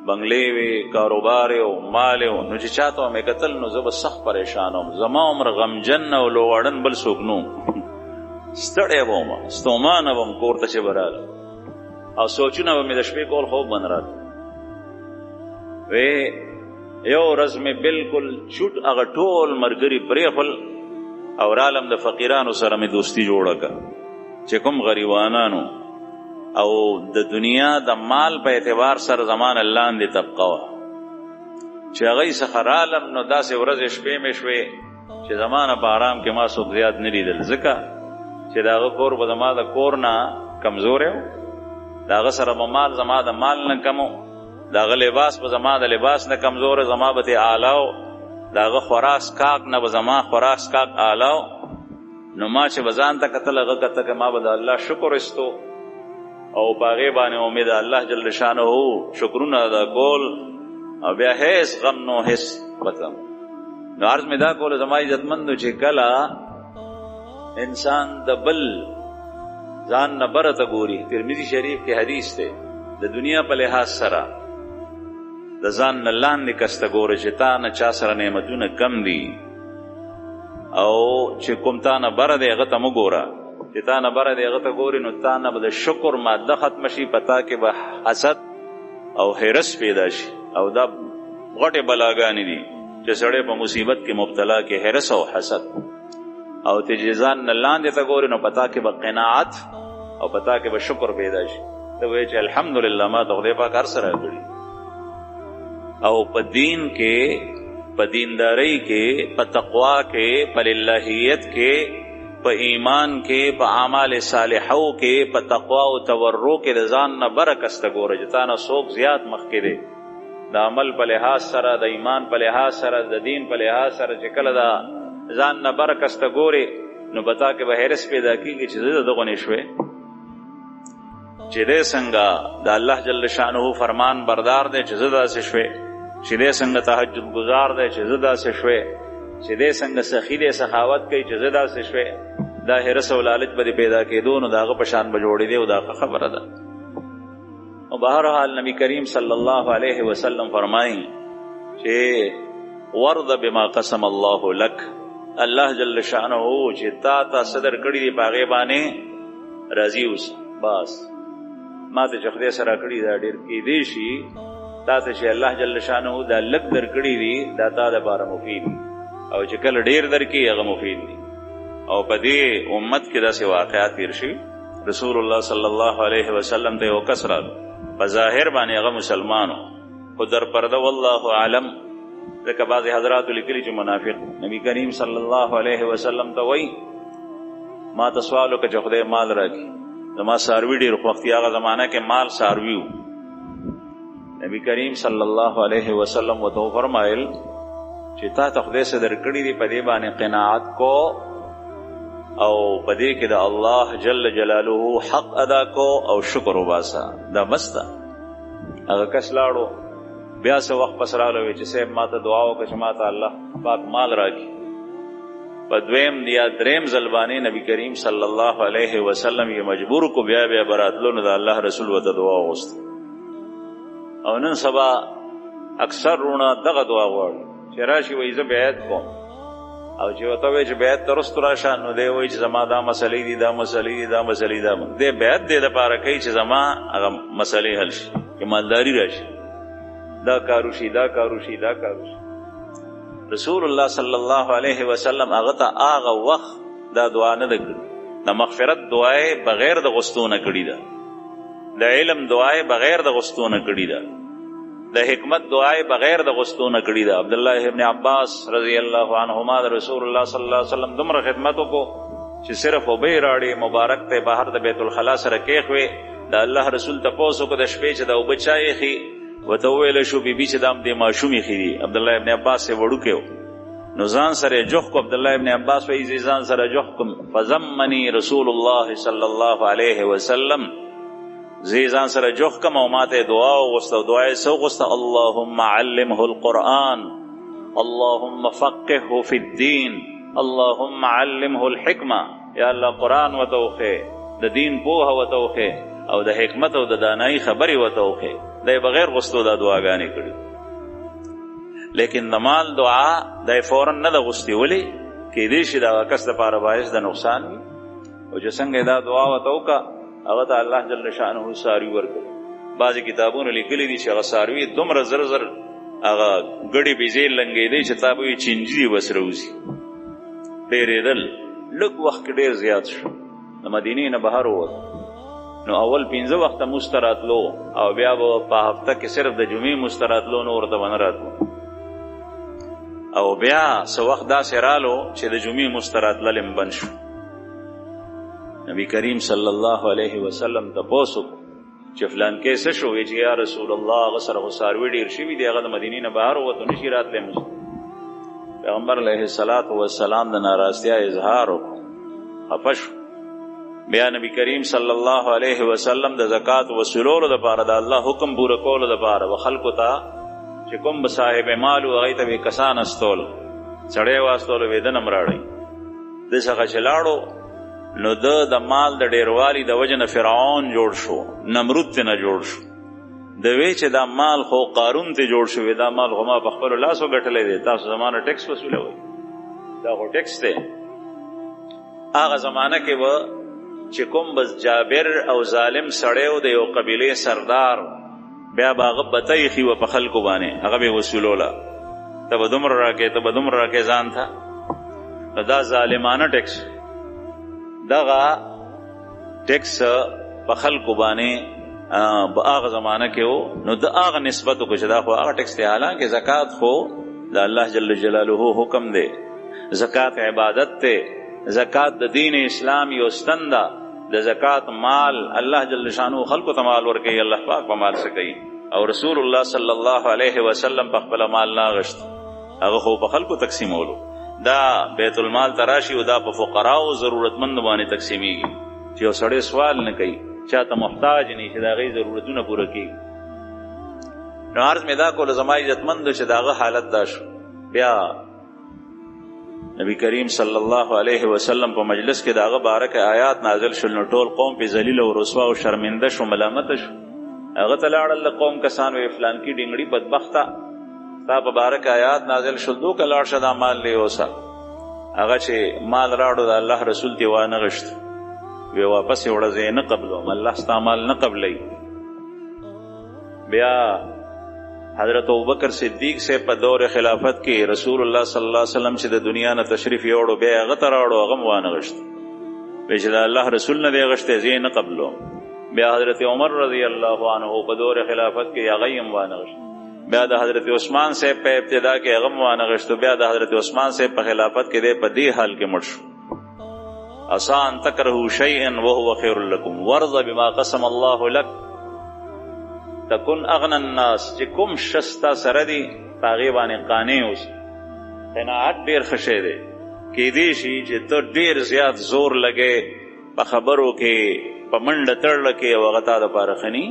بنگلې وې، کاروبار او مال و، نو چې چاته مې کتل نو زه به سخت پریشان وم. زما عمر غمجن او لوړن بل څوک نو ستړی به وم، ستومانه به وم کور ته چې به راغلم او سوچونه به مې د شپې کول خوب به نه راته. یو ورځ مې بلکل چوټ هغه ټول ملګري پرېښول او رالم د فقیرانو سره مې دوستي جوړه کړه چې کوم غریبانانو او د دنیا د مال په اعتبار سره زمانه لاندې طبقه وه چې هغوی څخه رالم نو داسې ورځې شپې مې شوې چې زمانه په آرام کې ما څوک زیات نه لیدل، ځکه چې د هغه کور به زما د کور نه کمزوری و، د هغه سره به مال زما د مال نه کم و، د هغه لباس به زما د لباس نه کمزور، زما به ترې اعلی و، د هغه خوراک څښاک نه به زما خوراک څښاک اعلی و. نو ما چې به ځان ته کتل هغه کته که ما به د الله شکر ایستو او په هغې باندې امید الله جل شانه شکرونه ادا کول او بیا هیڅ غم نو هیڅ مطلب. نو عرض مې دا کول زما عزتمندو چې کله انسان د بل ځان نه بره ته ګوري، ترمذي شریف کې حدیث دی، د دنیا په لحاظ سره د ځان نه لاندې کس ته ګوره چې تا نه چا سره نعمتونه کم دي او چې کوم تا نه بره دی هغه ته مه ګوره، چې تا نه بره دی هغه ته ګورې نو تا نه به د شکر ماده ختمه شي، په تا کې به حسد او حرص پیدا شي او دا غټې بلاګانې دي چې سړی په مصیبت کې مبتلا کې حرص او حسد او ته چې ځان نه لاندې ته ګورې نو په تا کې به قناعت او په تا کې به شکر پیدا شي. ته وایې چې الحمدلله ما ته خدای پاک هر څه راکړي او په دین کې، په دیندارۍ کې، په تقوا کې، په للهیت کې، په ایمان کې، په اعمال صالحو کې، په تقوا او تورع کې د ځان نه بره کس ته ګوره چې تا نه څوک زیات مخکې دی، د عمل په لحاظ سره، د ایمان په لحاظ سره، د دین په لحاظ سره. چې کله د ځان نه بره کس ته ګورې نو په تا کې به حرص پیدا کېږي چې زه د دغو نه شوې، چې دی څنګه د الله جل شانه فرمان بردار دی چې زه داسې شوې، چې دی څنګه تهجد گزار دی چې زه داسې شوې، چې دی څنګه سخي دی سخاوت کوي چې زه داسې شوې. دا حرص او لالچ به پیدا کېدو نو د هغه په شان به جوړېدی او دا خبره ده. او بهرحال نبی کریم صلی الله علیه وسلم فرمایي چې ورض بما قسم الله لك، الله جل شانه چې تا ته صدر کړي دی په هغې باندې راضي اوسه بس ما ته چې خدای سره کړي دا ډېر کېدی شي تا ته چې الله جل شانه دا لږ درکړي دي دا تا لپاره مفید او چې کله ډېر درکړي هغه مفید دي. او په دې امت کې داسې واقعات تېر شوي. رسول الله صلی الله علیه وسلم ته یو کس راغی، په ظاهر باندې هغه مسلمانو، خو در پرده والله اعلم ځکه بعضې حضراتو لیکلي چې منافق. نبی کریم صلی الله علیه وسلم ته وایي ما ته سوال وکړه چې خدای مال راکړي، زما څاروي ډېر خوښ دي. هغه زمانه کې مال څاروي و. نبی کریم صلی الله علیه وسلم ورته وفرمایل چې تا ته خدای څه درکړي دي په دې باندې قناعت کو او په دې کې د الله جل جلاله حق ادا کو او شکر وباسه. دا بس ده. هغه کس لاړو، بیا څه وخت پس راغلی وی چې صاحب ما ته دعا وکړه چې ما ته الله پاک مال راکړي. په دویم یا دریم ځل باندې نبی کریم صلی الله علیه وسلم یې مجبور کو بیا بیا براتلو نو د الله رسول ورته دعا وغوښته. او نن سبا اکثر رونه دغه دعا غواړي چې راشي وایي زه بیعت کوم، او چې ورته وایي چې بیعت ته رستو راشه نو دی وایي چې زما دا مسلې دي دا مسلې دي دا مسلې دا دی بیعت دې دپاره کوي چې زما هغه مسلې حل شي، چې مالداري راشي، دا کار وشي دا کار وشي دا کار وشي. رسول الله صلی الله علیه وسلم هغه ته هغه وخت دا دعا نه ده کړې. د مغفرت دعا یې بغیر د غوښتو نه کړې ده، د علم دعا یې بغیر د غوښتو نه کړې ده، د حکمت دعا یې بغیر د غوښتو نه کړې ده. عبدالله ابن عباس رضی الله عنهما د رسول الله صلی الله علیه وسلم دومره خدمت وکړو چې صرف اوبه یې راوړې، مبارک ته بهر د بیت الخلا سره کېښوې. د الله رسول تپوس وکړو د شپې چې دا اوبه چا ایښي؟ ورته وویله شو بي بي چې دا دې ماشوم ایښي دي. عبدالله ابن عباس یې وړوکی و نو ځان سره یې جوخ کو. عبدالله ابن عباس وایي زه ځان سره جوخ کم. فضمني رسول الله صلی الله علیه وسلم، زه ځان سره جوخ کم او ما ته دعا وغوښته. او دعا یې څه وغوښته؟ اللهم علمه القرآن، اللهم فقهه فی الدین، اللهم علمه الحکمه. یا الله قرآن ورته وښیې، د دین پوهه ورته وښیې او د حکمت او د دانایي خبرې ورته وښیې. دا یې بغیر غوښتو دا دعاګانې کړي. لیکن د مال دعا دا یې فورا نه ده غوښتې. ولې؟ کېدای شي د هغه کس دپاره باعث د نقصان وي. او چې څنګه دا دعا ورته وکړه هغه ته الله جل شانه څاروي ورکړي. بعضې کتابونه لیکلي دي چې هغه څاروي دومره زر زر هغه ګډې بیزې لنګېدی چې تا به وایي چینجي دې بس روځي. ډېرېدل لږ وخت کې ډېر زیات شو. د مدینې نه بهر ووت نو اول 15 وخته مونځ ته راتلو او بیا به په هفته کې صرف د جمعې مونځ ته راتلو، نور ته به نه راتلو. او بیا څه وخت داسې رالو چې د جمعې مونځ ته راتلل یې بند شو. نبی کریم صلی الله علیه وسلم تپوس وکړو چې فلان کې څه شو؟ وایي چې یا رسول الله هغه سره خو څاروي ډېر شوي دي، هغه د مدینې نه بهر ووتو نشي راتلی مونځ. پیغمبر علیه السلام د ناراضتیا اظهار وکړو، خفه شو. بیا نبی کریم صلی الله علیه وسلم د زکات وصولولو دپاره د الله حکم پوره کولو دپاره و خلکو ته چې کوم به صاحب مال و هغې ته به کسان استولو، سړی واستولو وې ده نه م راړئ. د څخه چې لاړو نو د مال د ډیروالي د وجه نه فرعون جوړ شو، نمرود ته نه جوړ شو. د وی چې دا مال خو قارون ته جوړ شو، دا مال خو ما په خپلو لاسو ګټلی دی، تاسو زمانه ټیکس وصولوئ. دا خو ټیکس دی. هغه زمانه کې به چې کوم بس جابر او ظالم سړی و د یو قبیلې سردار، بیا به هغه بته ایښي وه په خلکو باندې، هغه به یې وصولوله. ته به دومره راکې ته به دومره راکې ځان ته. نو دا ظالمانه ټیکس، دغه ټیکس په خلکو باندې په هغه زمانه کې و. نو د هغه نسبت وکړو چې دا خو هغه ټیکس دی. حالانکه زکات خو د الله جل جلاله حکم دی، زکات عبادت دی، زکات د دین اسلام یو ستن ده. د زکات مال الله جل شانو خلکو ته مال ورکوي، الله پاک په مال څه کوي. او رسول الله صلی الله علیه وسلم په خپله مال نه اغشت، هغه خو په خلکو تقسیمولو. دا بیت المال تراشي او دا په فقراو ضرورتمندو باندې تقسیمیږي چې یو سړی سوال نه کوي، چاته محتاج نه چې د هغې ضرورتونه پوره کېږي. نو عرض مې دا کولو زما عزتمندو چې د هغه حالت دا شو. بیا نبی کریم صلی الله علیه وسلم په مجلس کې د هغه بارکه آیات نازل شول. نو ټول قوم پې ذلیل او رسوا او شرمنده شو، ملامته شو. هغه ته لاړل د قوم کسان وی فلانکي ډنګړي بدبخته تا په بارکه آیات نازل شول، دوکه لاړ شه دا مال لی اوسه. هغه چې مال راړو د الله رسول ته وانه غشت. وی واپس وړه نه قبلوم، الله ستا عمل نه قبلی. بیا حضرت ابوبکر صدیق سے په دور خلافت کې رسول الله صلی الله علیه وسلم چې د دنیا نه تشریف یوړو بیا هغه ته راوړو، هغه وانه غشت، وی چې د الله رسول نه دی غشته زه نه قبلوم. بیا حضرت عمر رضی الله عنه په دور خلافت کې هغه هم وانه غشت. بیا د حضرت عثمان سے په ابتدا کې هغه وانه غشت. بیا د حضرت عثمان سے په خلافت کې دی په دې حال کې مړ شو. آسان تکرهوا شیئا وهو خیر لكم وارض بما قسم الله لك تکن اغنى الناس. چې کوم شستا سره دی پاغي باندې قانع اوس، قناعت ډیر خشه دی. کې دې شي چې ته ډیر زیات زور لګې په خبرو کې، په منډه تړل کې، او هغه تا دپاره ښه ني،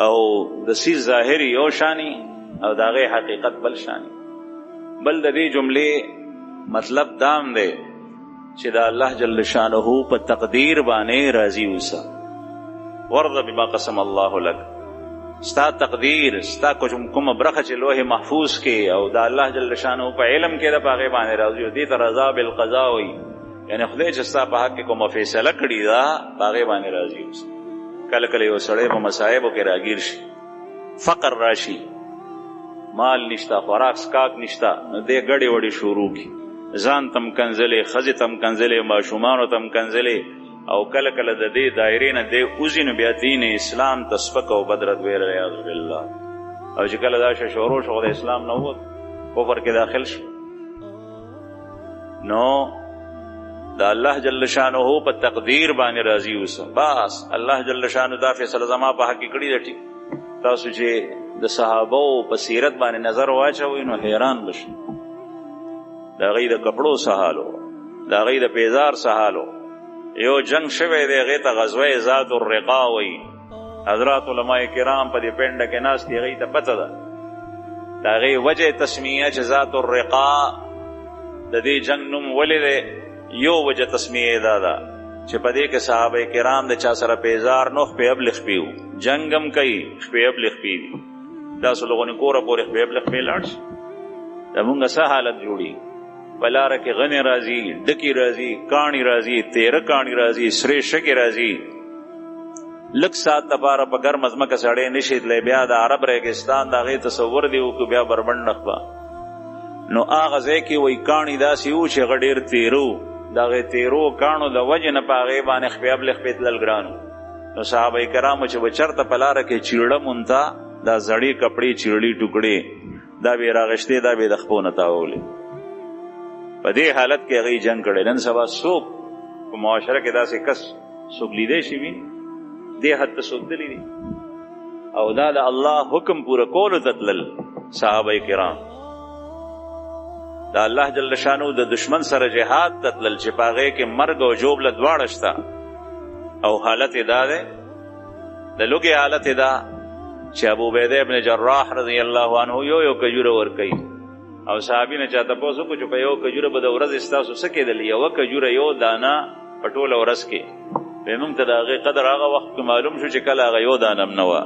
او د څیز ظاهري یو شاني او د هغې حقیقت بل شاني. بل د دې جملې مطلب دام دی چې د الله جل شانه په تقدیر باندې راضي اوسه. ورض بما قسم الله لك. ستا تقدیر، ستا کومه برخه چې لوح محفوظ کې او د الله جل شانه په علم کې د پاغه باندې راضي او دې ته رضا بالقضاء وي، یعنی خدای چې ستا په حق کې کومه فیصله کړې ده پاغه باندې راضي اوسه. کله کله یو سړی په مصائبو کې راګیر شي، فقر راشي، مال نشتا، خوراک سکاک نشتا، نو دې ګډې وډې شروع کی، ځان تم کنځلې، ښځې تم کنځلې، ماشومانو تم کنځلې، او کله کله د دې دایرې نه دی اوزي نو بیا دین اسلام ته سپک او بدرد ویل عیاذ بالله. او چې کله دا شروع شو د اسلام نه ووت، کفر کې داخل شو، نو د الله جل شانه په تقدیر باندې راضي اوسه. بس الله جل شانه دا فیصله زما په حق کې کړې ده. ټیک تاسو چې د صحابو په سیرت باندې نظر واچوئ نو حیران بشئ. د هغوی د کپړو سهالو، د هغوی د پیزار سهالو. یو جنگ شوی دی هغې ته غزوه ذات الرقا وایي. حضرات علماء کرام په دې پنډه کې ناست دي، هغوی ته پته ده د هغې وجه تسمیه چې ذات الرقا د دې جنگ نوم ولې دی. یو وجه تسمیه دا ده چې په دې کې صحابه کرام د چا سره پیزار نو خپې ابلغ پیو، جنگ هم کوي خپې ابلغ پی دي. داسې لوغونې کوره پورې خپې ابلغ پی لاړ شي، زمونږ څه حالت جوړي. په لاره کې غنې راځي، ډکې راځي، کاڼي راځي، تیره کاڼي راځي، سرې شګې راځي. لږ ساعت دپاره په ګرمه ځمکه سړی نشي تللی، بیا د عرب ریګستان د هغې تصور دی وکړو، بیا بربنډ خپه. نو هغه ځای کې وایي کاڼي داسې وو چې هغه ډېر تیره وو، د هغې تیرو کاڼو د وجې نه په هغې باندې خپې ابلې خپې تلل ګران وو. نو صحابه کرامو چې به چېرته په لاره کې چیړه مونته دا زړې کپړې چیړلي ټوکړې دا به یې راغشتې، دا به یې د خپو نه تاولې. په دې حالت کې هغوی جنګ کړی. نن سبا څوک په معاشره کې داسې کس څوک لیدی شي وي دې حد ته څوک دلی دي؟ او دا د الله حکم پوره کولو ته تلل صحابه کرام، د الله جل شانو د دشمن سره جهاد ته تلل چې په هغې کې مرګ او ژوبله دواړه شته. او حالت یې دا دی، د لوږې حالت یې دا چې ابو عبیده ابن جراح رضی الله عنه یو کجوره ورکوي، او صحابي نه چا تپوس وکړو چې په یو کجوره به د ورځې ستاسو څه کېدل؟ یوه کجوره یو دانه په ټوله ورځ کې. وایي موږ ته د هغې قدر هغه وخت کې معلوم شو چې کله هغه یو دانه هم نه وه.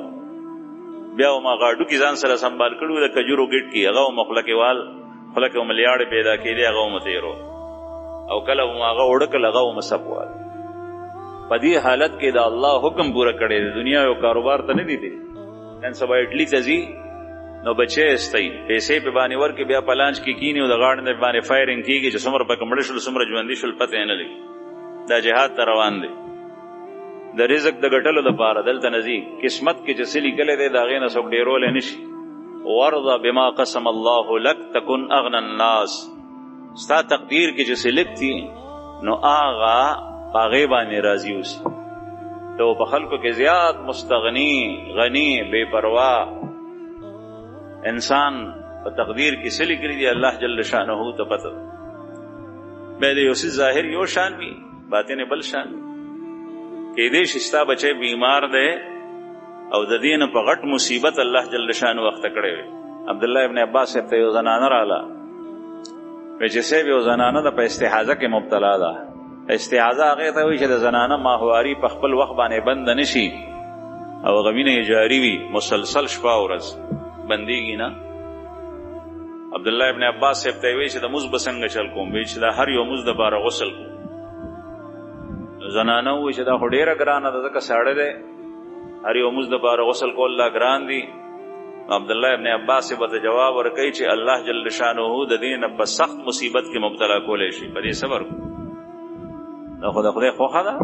بیا وما غاډوکي ځان سره سنبال کړي د کجورو ګېټ کې، هغه ومه خوله کې وال، خوله کې ومه لیاړې پیدا کېدې، هغه ومه تېرو، او کله ومه هغه وړکل، هغه ومه سپ وال. په دې حالت کې د الله حکم پوره کړی د دنیا یو کاروبار ته نه دی دی. نن سبا اټلي ته ځي نو بچی استئ، پیسې په باندې ورکړي، بیا په لانچ کې کیني او د غاړې نه باندې فایرنګ کېږي چې څومره پکې مړه شول څومره ژوندي شول پته یې نه لګي. دا جهاد ته روان دی د رزق د ګټلو لپاره. دلته نه ځي، قسمت کې چې څه لیکلی دی د هغې نه څوک ډېرولی نه شي. وارض بما قسم الله لك تكن اغنى الناس. ستا تقدیر کې چې څه لیکتي نو هغه په هغې باندې راضي اوسي. ته په خلکو کې زیات مستغني، غني، بے پروا انسان په تقدیر کې څه لیکلي دي الله جل شانه ته پته ده. بیا د یو څه ظاهر یو شان وي، باطن بل شان وي. کېدای شي ستا بچی بیمار دی او د دې نه په غټ مصیبت الله جل شانه وخته کړی وي. عبدالله ابن عباس صاحب ته یو زنانه راغله، وایي چې صاحب یو زنانه ده په استحاضه کې مبتلا ده. استحاضه هغې ته وایي چې د زنانه ماهواري په خپل وخت باندې بنده نه شي او هغه وینه یې جاري وي مسلسل شپه ورځ بندېږي نه. عبدالله ابن عباس صاحب ته وایي چې د مزد به څنګه چل کوم؟ وایي چې د هر یو مزد دپاره غسل کوم. زنانه وی چې دا خو ډېره ګرانه ده ځکه ساړه دی هر یو مونځ دپاره غسل کول دا ګران دي. عبدالله ابن عباس به ته جواب ورکوي چې الله جل شانه د دې نه په سخت مصیبت کې مبتلا کولی شي، په دې صبر کو. دا خو د خدای خوښه ده،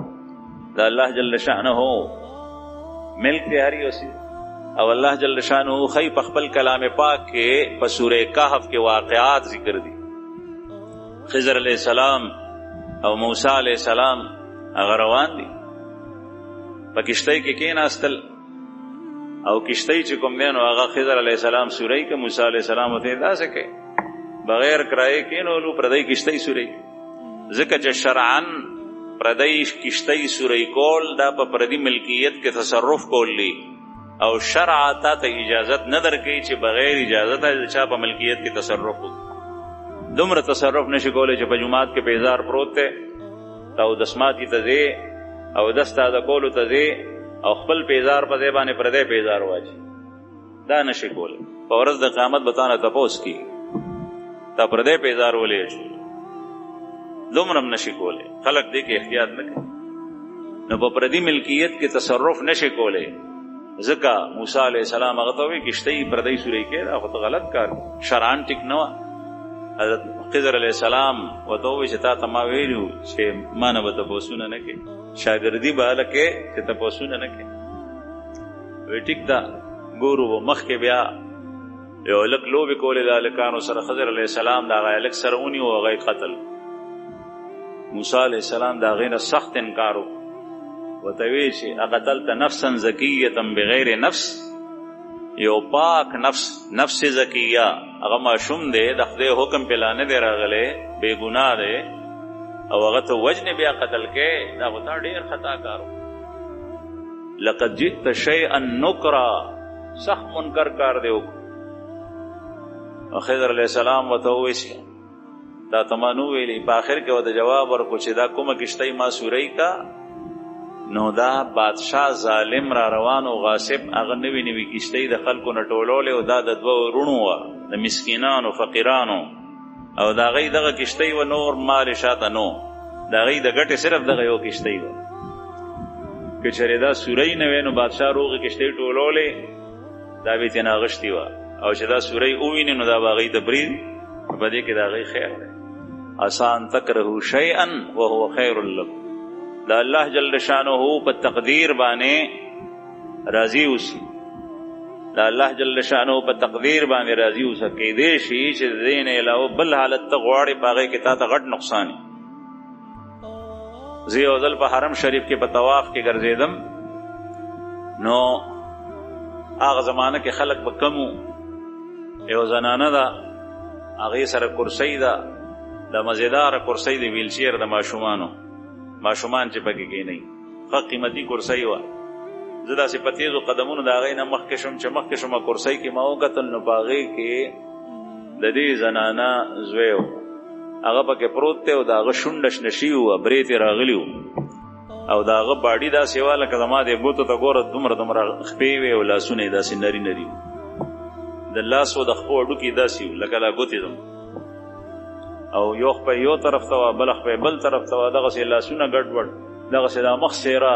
د الله جل شانه ملک دی هر یو څیز. او الله جل شانه ښایي په خپل کلام پاک کې په سورې کهف کې واقعات ذکر دي. خضر علیہ السلام او موسی علیہ السلام هغه روان دي، په کشتۍ کې کېناستل او کشتۍ چې کوم دی نو هغه خضر علیہ السلام سورۍ که موسی علیہ السلام ورته داسې کوي بغیر کرایې کېنولو پردۍ کشتۍ سورۍ، ځکه چې شرعاً پردۍ کشتۍ سورۍ کول دا په پردي ملکیت کې تصرف کول دي، او شرع تا ته اجازت نه درکوي چې بغیر اجازت د چا په ملکیت کې تصرف وکړي. دومره تصرف نشي کولی چې په جومات کې پیزار پروت دی او دسماتي ته ځې او دس تازه کولو ته ځې او خپل پیزار په ځای باندې پردی پیزار واچي، دا نشي کولی. په ورځ د قیامت به تا نه تپوس کېږي تا پردی پیزار ولې اچوي، دومره هم نشي کولی. خلک دې کې احتیاط نه کوي، نو په پردي ملکیت کې تصرف نشي کولی. ځکه موسی علیہ السلام هغه ته وایي کشتۍ پردی سورۍ کې دا خو ته غلط کار شرعاً ټیک نه وه. حضرت خضر علیہ السلام ورته ووایي چې تا ته ما ویلي چې ما نه به تپوسونه نه کوې، شاګردي به هله کې چې تپوسونه نه کوې. وایي ټیک ده ګورو به مخکې بیا یو هلک لوبې کولې د هلکانو سره، خضر علیہ السلام د هغه هلک سره ونیو او هغه یې قتل. موسی علیہ السلام د هغې نه سخت انکار وکړو، ورته ویې چې اقتلت نفسا زکیة بغیر نفس، یو پاک نفس زکیه هغه ماشوم دی د خدای حکم پې لا نه دی راغلی بې ګناه دی او هغه ته وجنې بیا قتل کې، دا خو تا ډېر خطا کار و. لقد جئت شیئا نکرا، سخت منکر کار دی وکړو. خضر علیہ السلام ورته ووایي چې دا ته ما نو ویلي. په آخر کې ورته جواب ورکړو چې دا کومه کشتۍ ما سورۍ کا نو دا بادشاه ظالم را روانو غاصب هغه نوی نوی کشتۍ د خلکو نه ټولولې او دا د دوه ورونو وه د مسکینانو فقیرانو، او د هغوی دغه کشتۍ وه، نور مال شاته نو، د هغوی د ګټې صرف دغه یو کشتۍ وه. که چېرې دا سورۍ نه وی نو بادشاه روغې کشتۍ ټولولې دا به یې ترې نه اغوښتې وه، او چې دا سورۍ وویني نو دا به هغوی ته برید، په دې کې د هغوی خیر دی. عسى ان تکرهوا شیئا وهو خیر لکم، دا الله جل شانه په تقدیر باندې راضي اوسي، دا الله جل شانه په تقدیر باندې راضي اوسه. کېدی شي چې د دې نه علاوه بل حالت ته غواړې په هغې کې تا ته غټ نقصان وي. زه یو ځل په حرم شریف کې په طواف کې ګرځېدم، نو هغه زمانه کې خلک به کم وو، یو زنانه ده هغې سره کرسۍ ده، د مزیداره کرسۍ د ویلچیر د ماشومان چې پکې کېنئ، ښه قیمتي کرسۍ وه. زه داسې په تیزو قدمونو د هغې نه مخکې شوم چې مخکې شومه کرسۍ کې ما وکتل، نو په هغې کې د دې زنانه زوی و، هغه پکې پروت دی او د هغه شونډه شنه شوي وه، برې ترې راغلي وو، او د هغه باډي داسې وه لکه زما د ګوتو ته ګوره دومره خپې وې او لاسونه یې داسې نري نري وو، د لاسو د خپو هډوکي داسې وو لکه لا ګوتې زم، او یو خپه یو طرف ته وه بله خپه بل طرف ته وه، دغسې لاسونه ګډوډ، دغسې دا مخ څېره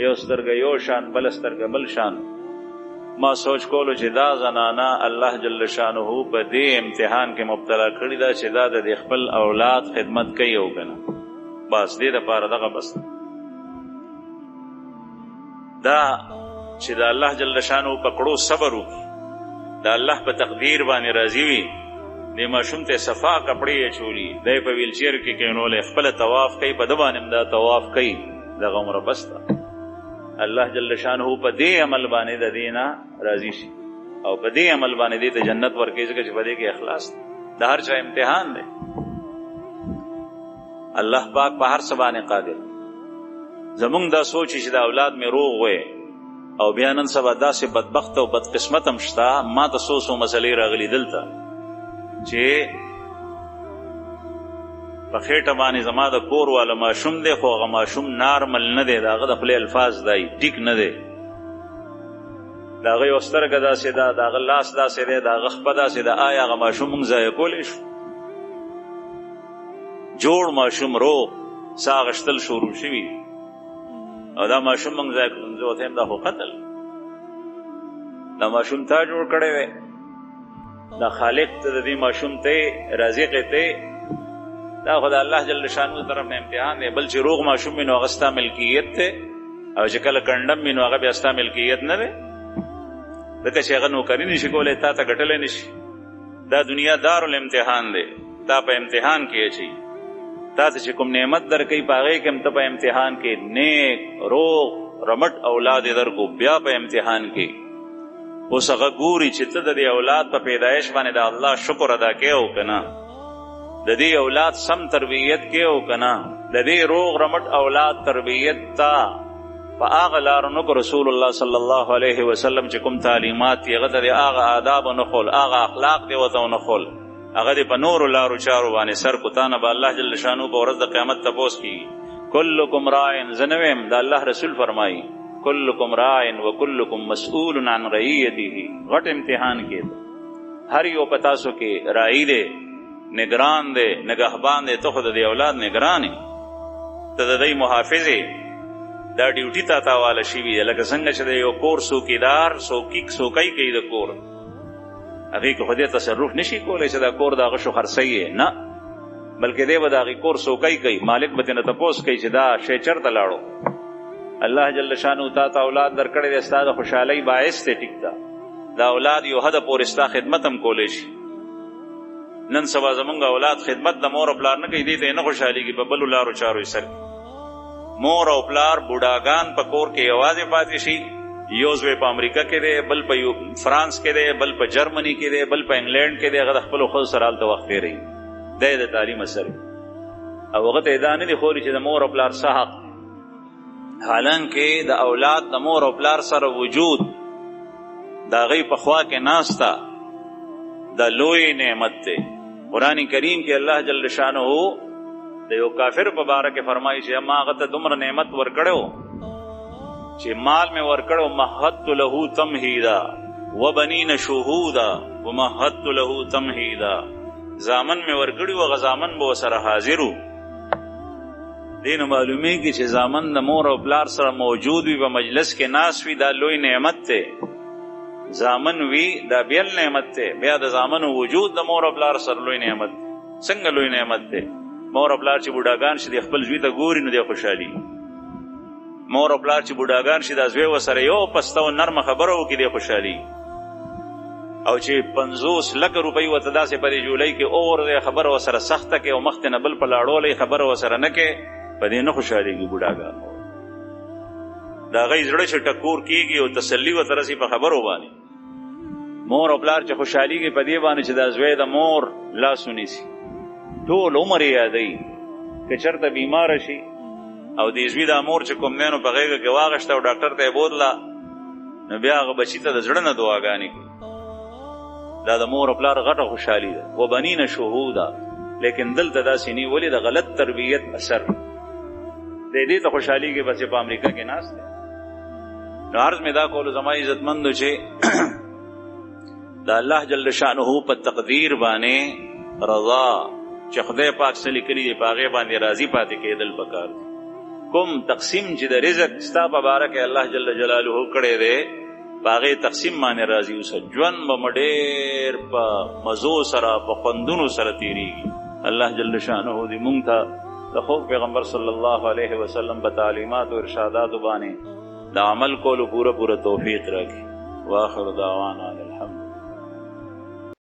یو سترګه یو شان بله سترګه بل شان. ما سوچ کولو چې دا زنانه الله جل شانه په دې امتحان کې مبتلا کړې ده چې دا د خپل اولاد خدمت کوي او که نه، بس دې دپاره دغه بس دا چې د الله جل شانه په کړو صبر وکړي، د الله په تقدیر باندې راضي وي. دې ماشوم ته صفا کپړې اچولي، دی په ویلچیر کې کېنولی، خپله طواف کوي، په ده باندې هم دا طواف کوي، دغه عمره بس ده. الله جل شانه په دې عمل باندې د دې نه راضي شي او په دې عمل باندې دې ته جنت ورکوي، ځکه چې په دې کې اخلاص دی. د هر چا امتحان دی. الله پاک په هر څه باندې قادر. زمونږ دا سوچ چې د اولاد مې روغ وی او بیا نن سبا داسې بدبخت او بدقسمت هم شته. ما ته څو مسلې راغلي دلته چې په خېټه باندې زما د کور والا ماشوم دی، خو هغه ماشوم نارمل نه دی، د هغه د خولې الفاظ دی ټیک نه دی، د هغه یو سترګه داسې ده، د هغه لاس داسې دی، د هغه خپه داسې ده. آیا هغه ماشوم موږ ضایع کولی شو؟ جوړ ماشوم روغ ساه اخیستل شروع شوي او دا ماشوم موږ ځای کړو، زه ورته وایم دا خو قتل، دا ماشوم تا جوړ کړی دی، دا خالق ته د دې ماشوم ته رازق ته دا خو د الله جل شانو طرف نه امتحان دی. بل چې روغ ماشوم وي نو هغه ستا ملکیت دی، او چې کله کنډم وي نو هغه بیا ستا ملکیت نه دی، ځکه چې هغه نوکري نشي کولی تا ته ګټلی نشي. دا دنیا دارالامتحان دی، تا په امتحان کې اچوي. تا ته چې کوم نعمت درکوي په هغې کې هم ته په امتحان کې نیک روغ رمټ اولاد یې درکو، بیا په امتحان کې اوس هغه ګوري چې ته د دې اولاد په پیدایش باندې د الله شکر ادا کوې او که نه، د دې اولاد سم تربیت کوې او که نه، د دې روغ رمټ اولاد تربیت تا په هغه لارو نه کو رسول الله صلی الله علیه وسلم چې کوم تعلیمات یې هغه ته د هغه آداب نه خول، هغه اخلاق دې ورته ونه خول، هغه دې په نورو لارو چارو باندې سر کو. تا نه به الله جل شانو په ورځ د قیامت تپوس کېږي. کلکم راعن، زه نه ویم، د الله رسول فرمایي کلکم راعن وکلکم مسئول عن رعیته. غټ امتحان کې هر یو په تاسو کې راعي دی، نگران دی، نگهبان دی. ته خو د دې اولاد نگران یې، ته د دې محافظ یې، دا ډیوټي تا ته حواله شوي دی. لکه څنګه چې د یو کور څوکیدار څوکۍ کوي د کور، هغې کې خو دې تصرف نشي کولی چې دا کور د هغه شو خرڅی یې، نه، بلکې دی به د هغې کور څوکۍ کوي. مالک به ترنه تپوس کوي چې دا شی چېرته لاړو. الله جل شانو تا ته اولاد درکړی دی، ستا د خوشحالۍ باعث دی، ټیک ده، دا اولاد یو حده پورې ستا خدمت هم کولی شي. نن سبا زمونږ اولاد خدمت د مور او پلار نه کوي، دې ته یې نه خوشحالېږي، په بلو لارو چارو یې سر کړي. مور او پلار بوډاګان په کور کې یوازې پاتې شي، یو زوی په امریکا کې دی، بل په فرانس کې دی، بل په جرمني کې دی، بل په انګلینډ کې دی، هغه د خپلو ښځو سره هلته وخت تېروي، دی د تعلیم اثر وي، او هغه ته یې دا نه دي ښولي چې د مور او پلار څه حق. حالانکه د اولاد د مور او پلار سره وجود د هغوی په خوا کې ناسته د لوی نعمت دی. قرآن کریم کې الله جل شانه د یو کافر په باره کې فرمایي چې ما هغه ته دومره نعمت ورکړی چې مال مې ورکړو، مهدت له تمهیدا وبنین شهودا ومهدت له تمهیدا. زامن مې ورکړي و، هغه زامن به ورسره حاضر وو. دې نه معلومیږي چې زامن د مور او پلار سره موجود وي، په مجلس کې ناست وي، دا لوی نعمت دی. زامن وي دا بیل نعمت دی، بیا د زامنو وجود د مور او پلار سره لوی نعمت دی. څنګه لوی نعمت دی؟ مور او پلار چې بوډاګان شي د خپل زوی ته ګوري نو دی خوشحالي. مور او پلار چې بوډاګان شي دا زوی ورسره یو پسته او نرمه خبره وکړي دی خوشحالي. او چې 50 لک روپۍ ورته داسې په دې جولۍ کې اور دی خبره ورسره سخته کې او مخ ته نه بل په لاړولی خبره ورسره نه کې، په دې نه خوشحالېږي بوډاګان. د هغوی زړه چې ټکور کېږي او تسلي ورته رسي په خبرو باندې. مور او پلار چې خوشحالېږي په دې باندې چې دا زوی د مور لاس ونیسي، ټول عمر یې یادوي. که چېرته بیماره شي او د زوی دا مور چې کوم دی نو په غېږه کې واغېسته او ډاکټر ته یې بوتله، نو بیا هغه بچي ته د زړه نه دعاګانې کوي. دا د مور او پلار غټه خوشحالي ده. وبنین شهودا. لیکن دلته داسې نه، ولې د غلط تربیت اثر دې ته خوشحالېږي بس په امریکا کې ناست دی. نو عرض مې دا کولو زما عزتمندو چې د الله جل شانه په تقدیر باندې رضا چې خدای پاک څه لیکلي دي په هغې باندې راضي پاتې کېدل پکار دي. کوم تقسیم چې د رزق ستا په باره کې الله جل جلاله کړی دی په هغې تقسیم باندې راضي اوسه. ژوند به مو ډېر په مزو سره په خوندونو سره تېرېږي. الله جل شانه دې مونږ ته د خوږ پیغمبر صلی الله علیه وسلم په تعلیمات او ارشاداتو باندې د عمل کولو پوره توفیق راکړي. واخر دعوانا الحمد